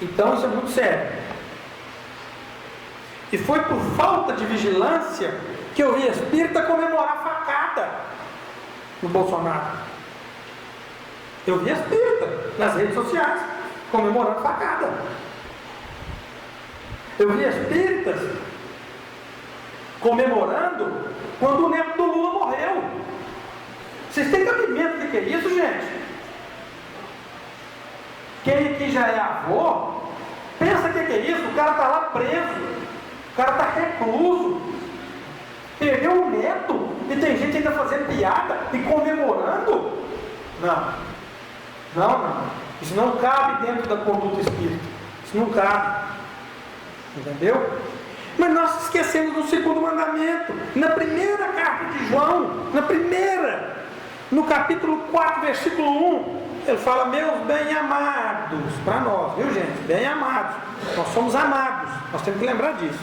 Então isso é muito sério. E foi por falta de vigilância que eu vi espírita comemorar a facada no Bolsonaro. Eu vi espírita nas redes sociais comemorando facada. Eu vi espíritas comemorando quando o neto do Lula morreu. Vocês têm cabimento do que é isso, gente? Quem aqui já é avô, pensa que é isso. O cara está lá preso, o cara está recluso, perdeu o neto, e tem gente ainda fazendo piada e comemorando. Não. Isso não cabe dentro da conduta espírita. Isso não cabe. Entendeu? Mas nós esquecemos do segundo mandamento. Na primeira carta de João, no capítulo 4, versículo 1, ele fala: meus bem-amados, para nós, viu, gente? Bem-amados. Nós somos amados. Nós temos que lembrar disso.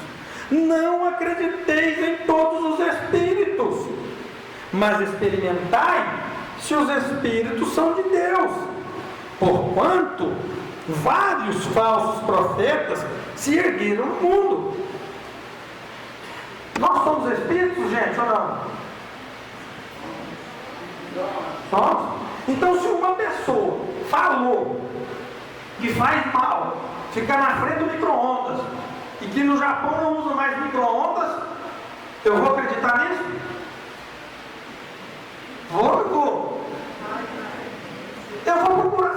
Não acrediteis em todos os espíritos, mas experimentai se os espíritos são de Deus. Porquanto vários falsos profetas se ergueram no mundo. Nós somos espíritos, gente, ou não? Somos? Então, se uma pessoa falou que faz mal ficar na frente do micro-ondas e que no Japão não usa mais micro-ondas, eu vou acreditar nisso? Vou. Eu vou procurar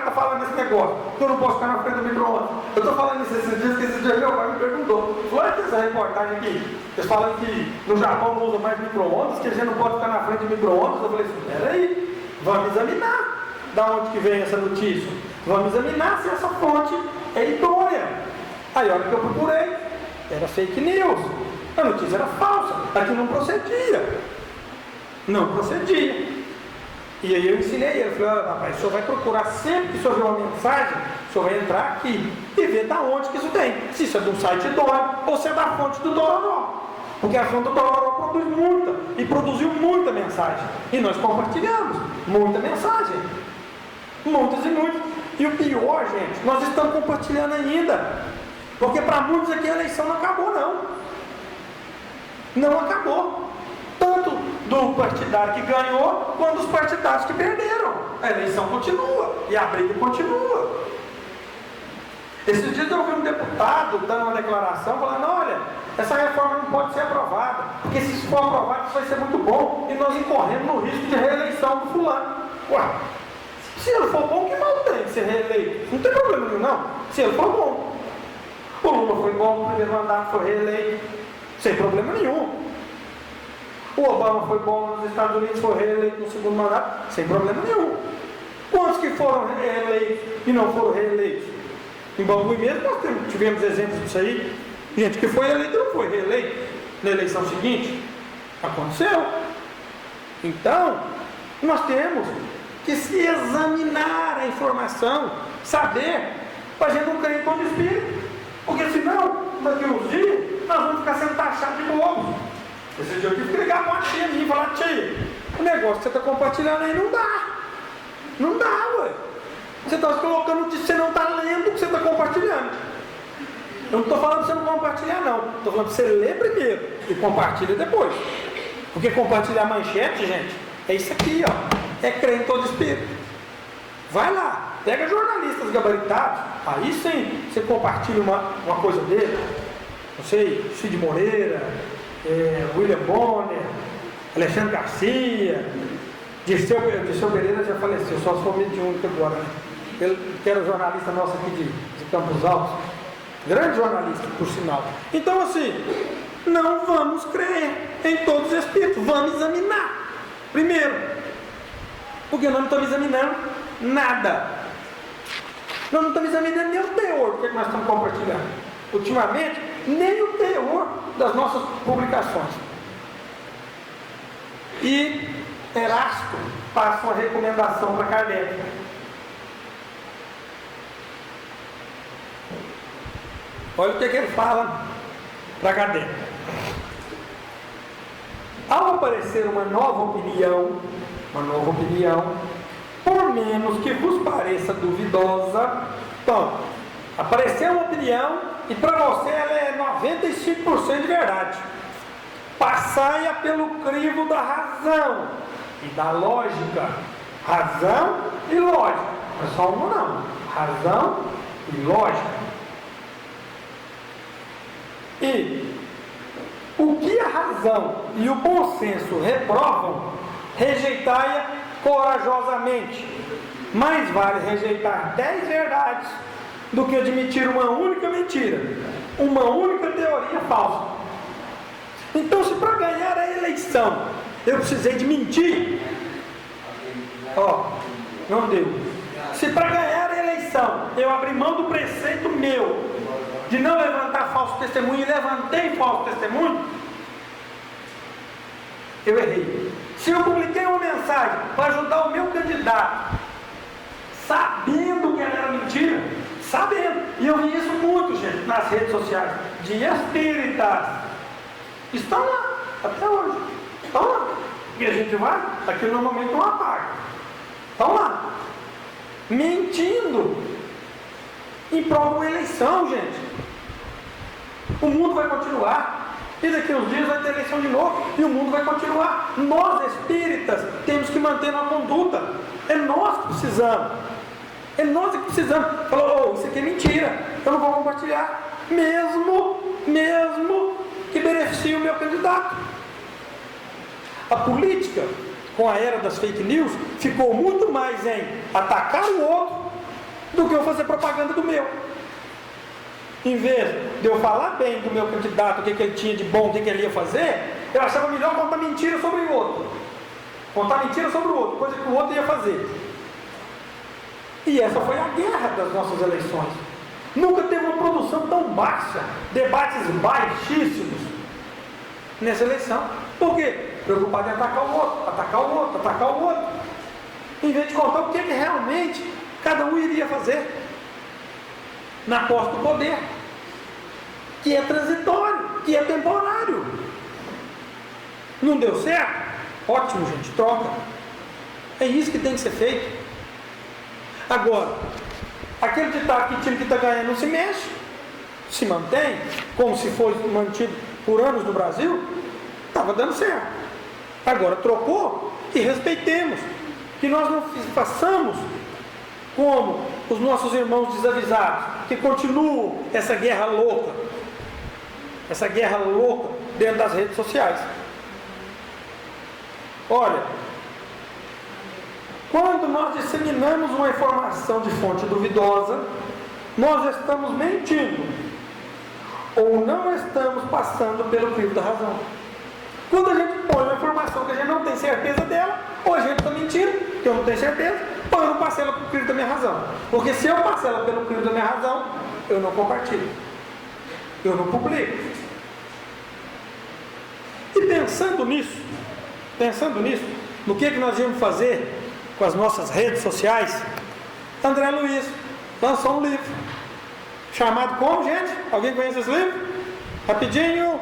está falando esse negócio? Que eu não posso ficar na frente do micro-ondas. Eu estou falando isso esses dias, que esse dia meu pai me perguntou. Olha essa reportagem aqui. Eles falam que no Japão não usa mais micro-ondas, que a gente não pode ficar na frente do micro-ondas. Eu falei assim, peraí, vamos examinar da onde que vem essa notícia. Vamos examinar se essa fonte é idônea. Aí a hora que eu procurei, era fake news. A notícia era falsa, aqui não procedia. Não procedia. E aí eu ensinei ele, falei, olha rapaz, o senhor vai procurar sempre que o senhor ver uma mensagem, o senhor vai entrar aqui e ver da onde que isso tem. Se isso é de um site idôneo ou se é da fonte do Tororó. Porque a fonte do Tororó produz muita, e produziu muita mensagem. E nós compartilhamos muita mensagem. Muitas e muitas. E o pior, gente, nós estamos compartilhando ainda. Porque para muitos aqui a eleição não acabou, não. Não acabou. Tanto do partidário que ganhou, quanto dos partidários que perderam. A eleição continua e a briga continua. Esses dias eu vi um deputado dando uma declaração falando, olha, essa reforma não pode ser aprovada, porque se for aprovada isso vai ser muito bom e nós incorremos no risco de reeleição do fulano. Ué, se ele for bom, que mal tem de ser reeleito? Não tem problema nenhum, não. Se ele for bom. O Lula foi bom, o primeiro mandato foi reeleito, sem problema nenhum. O Obama foi bom nos Estados Unidos, foi reeleito no segundo mandato, sem problema nenhum. Quantos que foram reeleitos e não foram reeleitos? Em Bangu mesmo nós tivemos exemplos disso aí. Gente que foi eleito e não foi reeleito na eleição seguinte. Aconteceu. Então, nós temos que se examinar a informação, saber, para a gente não crer em todo espírito. Porque senão, daqui a uns dias, nós vamos ficar sendo taxados de bobo. Esse dia eu tive que ligar para uma tia minha e falar, tia, o negócio que você está compartilhando aí não dá. Não dá, ué. Você está colocando que você não está lendo o que você está compartilhando. Eu não estou falando para você não compartilhar, não. Estou falando para você ler primeiro e compartilha depois. Porque compartilhar manchete, gente, é isso aqui, ó. É crer em todo espírito. Vai lá, pega jornalistas gabaritados, aí sim você compartilha uma coisa dele. Não sei, Cid Moreira, William Bonner, Alexandre Garcia, Dirceu Pereira já faleceu, só se for mediúnico agora, né? Ele que era jornalista nosso aqui de Campos Altos, grande jornalista, por sinal. Então assim, não vamos crer em todos os espíritos, vamos examinar. Primeiro, porque nós não estamos examinando nada. Nós não estamos examinando nem o teor do que nós estamos compartilhando. Ultimamente, nem o teor das nossas publicações. E Erasto passa uma recomendação para Kardec. Olha o que ele fala para Kardec. Ao aparecer uma nova opinião, por menos que vos pareça duvidosa, então, apareceu uma opinião e para você ela é 95% de verdade. Passai-a pelo crivo da razão e da lógica. Razão e lógica. Não é só uma não. Razão e lógica. E o que a razão e o bom senso reprovam, rejeitai-a corajosamente. Mais vale rejeitar 10 verdades do que admitir uma única mentira, uma única teoria falsa. Então, se para ganhar a eleição eu precisei de mentir, não deu. Se para ganhar a eleição eu abri mão do preceito meu de não levantar falso testemunho e levantei falso testemunho, eu errei. Se eu publiquei uma mensagem para ajudar o meu candidato, sabendo que ela era mentira, sabendo, e eu vi isso muito, gente, nas redes sociais, de espíritas, estão lá, até hoje, estão lá, e a gente vai, aquilo normalmente não apaga, estão lá, mentindo, em prol de uma eleição, gente. O mundo vai continuar, e daqui a uns dias vai ter eleição de novo, e o mundo vai continuar. Nós espíritas temos que manter uma conduta, é nós que precisamos. É nós que precisamos. Falou, isso aqui é mentira, eu não vou compartilhar, mesmo que beneficie o meu candidato. A política, com a era das fake news, ficou muito mais em atacar o outro do que eu fazer propaganda do meu. Em vez de eu falar bem do meu candidato, o que ele tinha de bom, o que ele ia fazer, eu achava melhor contar mentira sobre o outro. Contar mentira sobre o outro, coisa que o outro ia fazer. E essa foi a guerra das nossas eleições. Nunca teve uma produção tão baixa, debates baixíssimos nessa eleição. Por quê? Preocupado em atacar o outro, atacar o outro, atacar o outro. Em vez de contar o que realmente cada um iria fazer na posse do poder, que é transitório, que é temporário. Não deu certo? Ótimo, gente, troca. É isso que tem que ser feito. Agora, aquele time que está ganhando não se mexe, se mantém, como se fosse mantido por anos no Brasil, estava dando certo. Agora trocou e respeitemos, que nós não façamos como os nossos irmãos desavisados, que continuam essa guerra louca dentro das redes sociais. Olha, quando nós disseminamos uma informação de fonte duvidosa, nós estamos mentindo, ou não estamos passando pelo crivo da razão. Quando a gente põe uma informação que a gente não tem certeza dela, ou a gente está mentindo, que eu não tenho certeza, ou eu não passei ela pelo crivo da minha razão. Porque se eu passei ela pelo crivo da minha razão, eu não compartilho, eu não publico. E pensando nisso, no que nós íamos fazer com as nossas redes sociais, André Luiz lançou um livro, chamado como, gente? Alguém conhece esse livro? Rapidinho.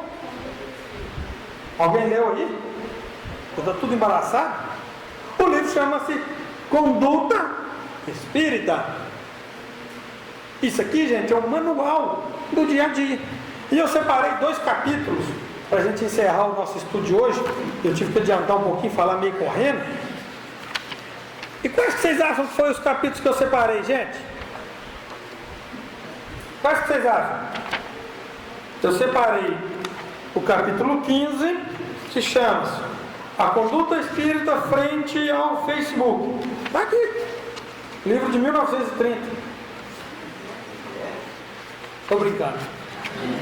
Alguém leu aí? Está tudo embaraçado? O livro chama-se Conduta Espírita. Isso aqui, gente, é um manual do dia a dia. E eu separei 2 capítulos para a gente encerrar o nosso estudo de hoje. Eu tive que adiantar um pouquinho, falar meio correndo. E quais que vocês acham que foram os capítulos que eu separei, gente? Quais que vocês acham? Eu separei o capítulo 15, que chama-se A Conduta Espírita Frente ao Facebook. Está aqui. Livro de 1930. Estou brincando.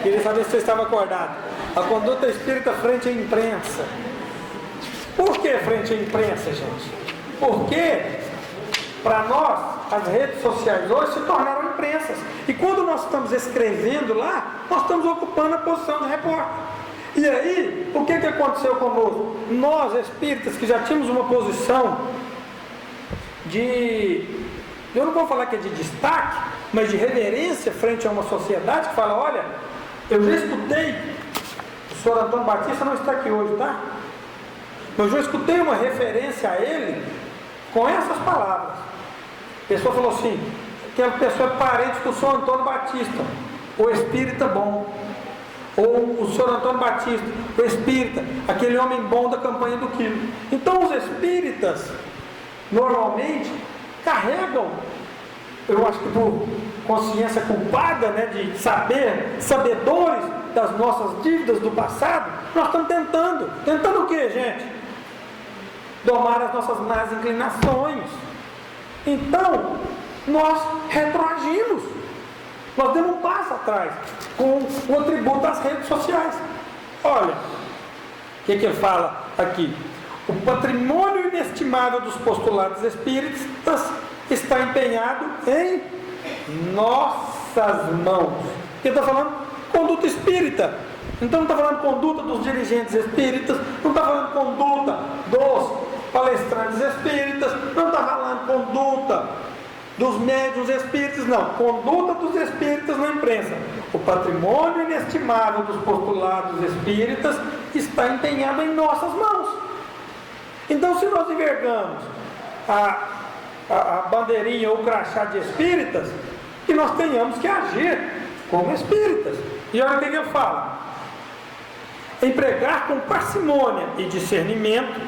Queria saber se você estava acordado. A Conduta Espírita Frente à Imprensa. Por que frente à imprensa, gente? Porque, para nós, as redes sociais hoje se tornaram imprensas. E quando nós estamos escrevendo lá, nós estamos ocupando a posição de repórter. E aí, o que aconteceu conosco? Nós, espíritas, que já tínhamos uma posição eu não vou falar que é de destaque, mas de reverência frente a uma sociedade que fala, olha, eu já escutei, o senhor Antônio Batista não está aqui hoje, tá? Mas eu já escutei uma referência a ele com essas palavras. A pessoa falou assim, que a pessoa é parente do senhor Antônio Batista, o espírita bom. Ou o senhor Antônio Batista, o espírita, aquele homem bom da campanha do quilo. Então os espíritas, normalmente, carregam, eu acho que por consciência culpada, né, de sabedores das nossas dívidas do passado, nós estamos tentando o que, gente? Domar as nossas más inclinações. Então, nós retroagimos, nós demos um passo atrás, com o atributo das redes sociais. Olha, o que ele fala aqui? O patrimônio inestimável dos postulados espíritas está empenhado em nossas mãos. Ele está falando conduta espírita. Então não está falando conduta dos dirigentes espíritas, não está falando conduta dos palestrantes espíritas, não está falando conduta dos médiuns espíritas, não. Conduta dos espíritas na imprensa. O patrimônio inestimável dos postulados espíritas está empenhado em nossas mãos. Então, se nós envergamos a bandeirinha ou o crachá de espíritas, que nós tenhamos que agir como espíritas. E olha o que ele fala: empregar com parcimônia e discernimento,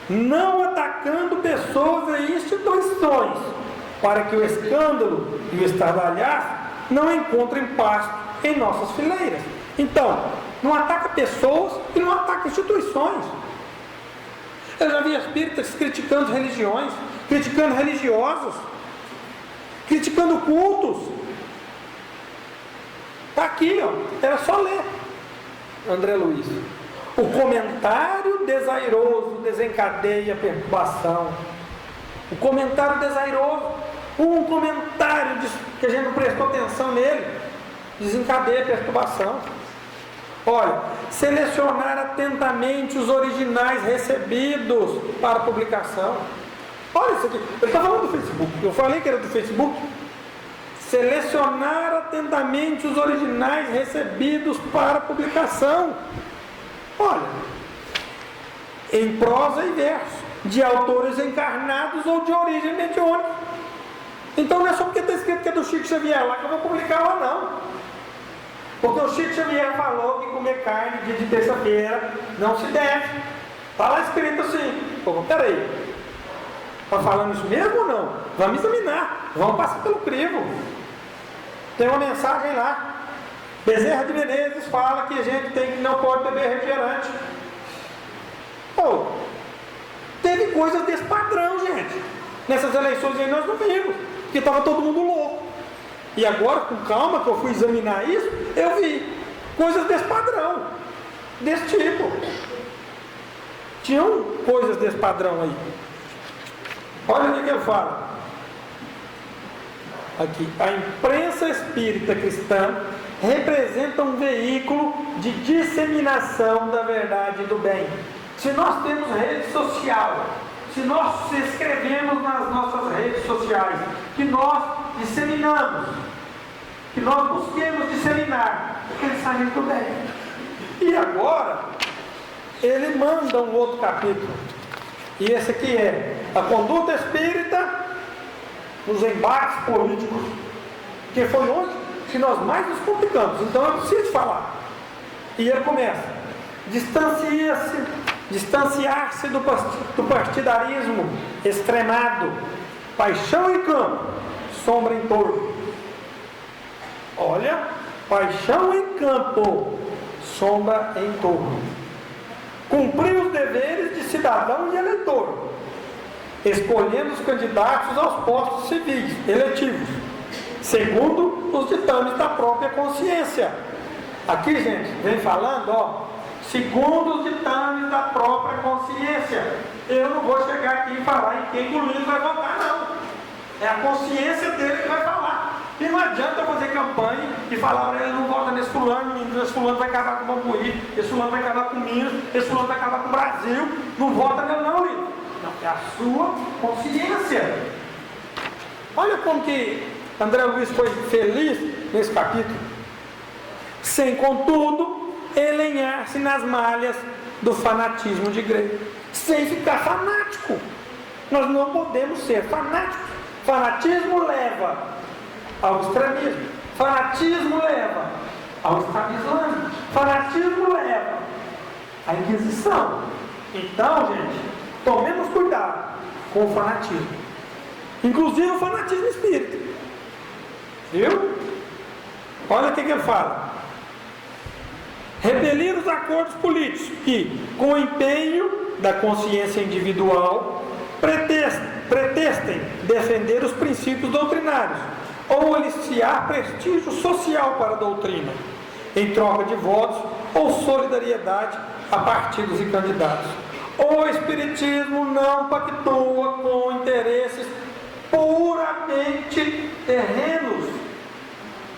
não atacando pessoas e instituições, para que o escândalo e o estardalhaço não encontrem pasto em nossas fileiras. Então, não ataca pessoas e não ataca instituições. Eu já vi espíritas criticando religiões, criticando religiosos, criticando cultos. Está aqui, ó, era só ler. André Luiz. O comentário desairoso desencadeia perturbação. O comentário desairoso, um comentário que a gente não prestou atenção nele, desencadeia perturbação. Olha, selecionar atentamente os originais recebidos para publicação. Olha isso aqui, ele está falando do Facebook, eu falei que era do Facebook. Selecionar atentamente os originais recebidos para publicação. Olha, em prosa e verso, de autores encarnados ou de origem mediúnica. Então não é só porque está escrito que é do Chico Xavier lá que eu vou publicar lá, não. Porque o Chico Xavier falou que comer carne dia de terça-feira não se deve. Está lá escrito assim. Pô, peraí, está falando isso mesmo ou não? Vamos examinar, vamos passar pelo crivo. Tem uma mensagem lá. Bezerra de Menezes fala que a gente não pode beber refrigerante. Pô, teve coisas desse padrão, gente. Nessas eleições aí nós não vimos, porque estava todo mundo louco. E agora, com calma, que eu fui examinar isso, eu vi coisas desse padrão, desse tipo. Tinham coisas desse padrão aí. Olha o que ele fala. Aqui, a imprensa espírita cristã representa um veículo de disseminação da verdade e do bem. Se nós temos rede social, se nós escrevemos nas nossas redes sociais, que nós disseminamos, que nós busquemos disseminar aquele pensamento do bem. E agora, ele manda um outro capítulo. E esse aqui é a conduta espírita nos embates políticos, que foi onde que nós mais nos complicamos. Então eu preciso falar. E ele começa: distanciar-se do partidarismo extremado, paixão em campo, sombra em torno. Olha, paixão em campo, sombra em torno. Cumprir os deveres de cidadão e eleitor, escolhendo os candidatos aos postos civis, eletivos, segundo os ditames da própria consciência. Aqui, gente, vem falando, ó, segundo os ditames da própria consciência. Eu não vou chegar aqui e falar em quem o Luiz vai votar, não. É a consciência dele que vai falar. E não adianta eu fazer campanha e falar para ele: não vota nesse fulano, esse fulano vai acabar com o Bambuí, esse fulano vai acabar com Minas, esse fulano vai acabar com o Brasil. Não vota nele, não, Luiz. Não, é a sua consciência. Olha como que André Luiz foi feliz nesse capítulo. Sem, contudo, elenhar-se nas malhas do fanatismo de igreja. Sem ficar fanático. Nós não podemos ser fanáticos. Fanatismo leva ao extremismo. Fanatismo leva ao Estado Islâmico. Fanatismo leva à Inquisição. Então, gente, tomemos cuidado com o fanatismo. Inclusive o fanatismo espírita. Viu? Olha o que ele fala. Repelir os acordos políticos que, com o empenho da consciência individual, pretestem defender os princípios doutrinários ou aliciar prestígio social para a doutrina, em troca de votos ou solidariedade a partidos e candidatos. O Espiritismo não pactua com interesses puramente terrenos.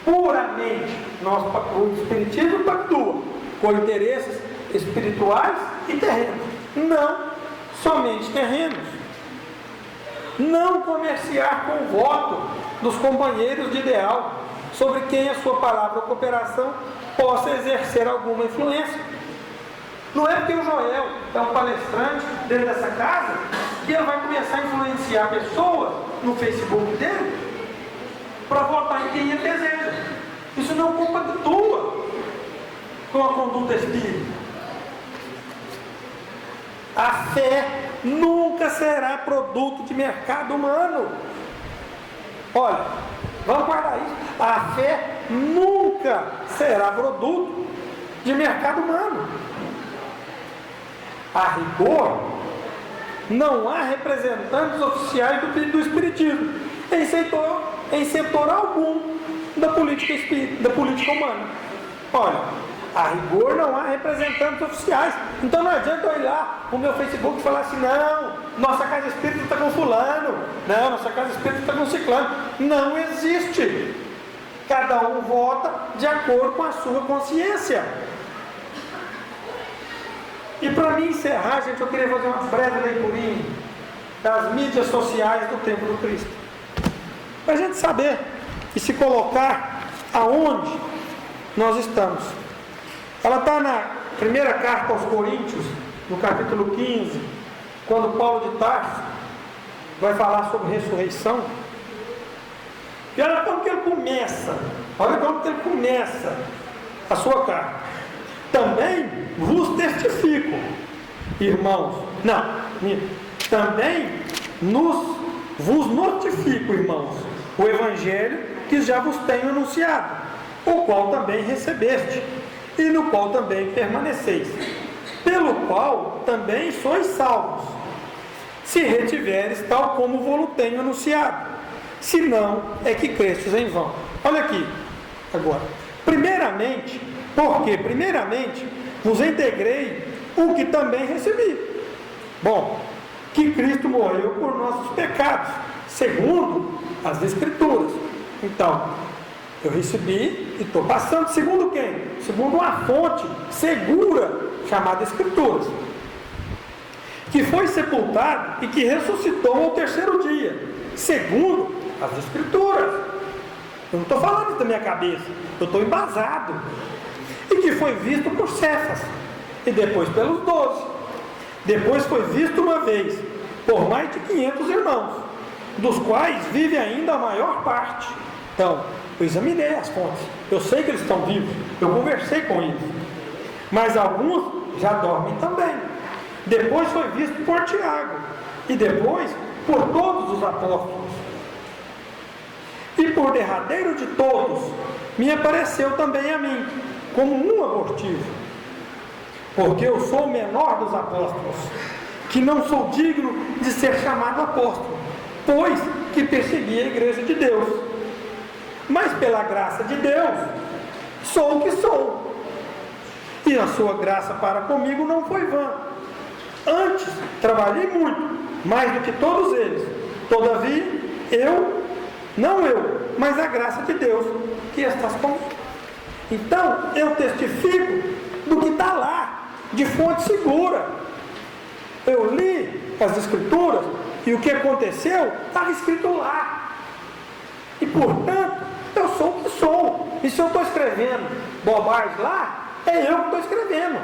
Puramente. O Espiritismo pactua com interesses espirituais e terrenos. Não somente terrenos. Não comerciar com o voto dos companheiros de ideal sobre quem a sua palavra ou cooperação possa exercer alguma influência. Não é porque o Joel é um palestrante dentro dessa casa que ele vai começar a influenciar pessoas no Facebook dele para votar em quem ele deseja. Isso não compactua com a conduta espírita. A fé nunca será produto de mercado humano. Olha, vamos guardar isso. A fé nunca será produto de mercado humano. A rigor, não há representantes oficiais do Espiritismo em setor algum da política humana. Olha, a rigor não há representantes oficiais. Então não adianta eu ir lá no meu Facebook e falar assim: não, nossa casa espírita está com fulano, não, nossa casa espírita está com ciclano. Não existe. Cada um vota de acordo com a sua consciência. E para mim encerrar, gente, eu queria fazer uma breve leiturinha das mídias sociais do tempo do Cristo, para a gente saber e se colocar aonde nós estamos. Ela está na primeira carta aos Coríntios, no capítulo 15, quando Paulo de Tarso vai falar sobre ressurreição. E olha como que ele começa, a sua carta. Também vos testifico, irmãos, também vos notifico, irmãos, o evangelho que já vos tenho anunciado, o qual também recebeste, e no qual também permaneceis, pelo qual também sois salvos, se retiveres tal como vos tenho anunciado, senão é que crestes em vão. Olha aqui, agora, primeiramente, vos integrei o que também recebi. Bom, que Cristo morreu por nossos pecados, segundo as Escrituras. Então, eu recebi e estou passando, segundo quem? Segundo uma fonte segura, chamada Escrituras. Que foi sepultado e que ressuscitou ao terceiro dia, segundo as Escrituras. Eu não estou falando da minha cabeça, eu estou embasado. E que foi visto por Cefas, e depois pelos 12. Depois foi visto uma vez por mais de 500 irmãos, dos quais vive ainda a maior parte. Então, eu examinei as fontes, eu sei que eles estão vivos, eu conversei com eles, mas alguns já dormem também. Depois foi visto por Tiago, e depois por todos os apóstolos. E por derradeiro de todos, me apareceu também a mim, como um abortivo, porque eu sou o menor dos apóstolos, que não sou digno de ser chamado apóstolo, pois que persegui a igreja de Deus. Mas pela graça de Deus, sou o que sou. E a sua graça para comigo não foi vã. Antes, trabalhei muito, mais do que todos eles. Todavia, não eu, mas a graça de Deus que estás comigo. Então, eu testifico do que está lá, de fonte segura. Eu li as Escrituras e o que aconteceu estava escrito lá. E, portanto, eu sou o que sou. E se eu estou escrevendo bobagem lá, é eu que estou escrevendo.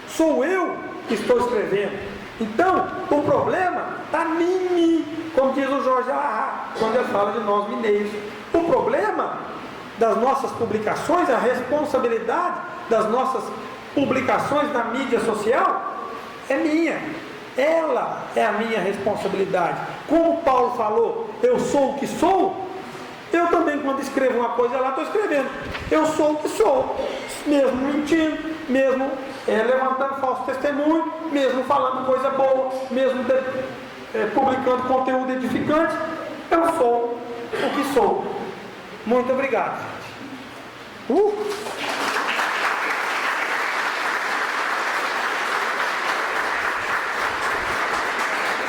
Sou eu que estou escrevendo. Então, o problema está em mim, como diz o Jorge Alahá, quando ele fala de nós mineiros. O problema das nossas publicações, a responsabilidade das nossas publicações na mídia social é minha. Ela é a minha responsabilidade. Como Paulo falou, eu sou o que sou. Eu também, quando escrevo uma coisa lá, estou escrevendo. Eu sou o que sou, mesmo mentindo, mesmo levantando falso testemunho, mesmo falando coisa boa, mesmo publicando conteúdo edificante. Eu sou o que sou. Muito obrigado.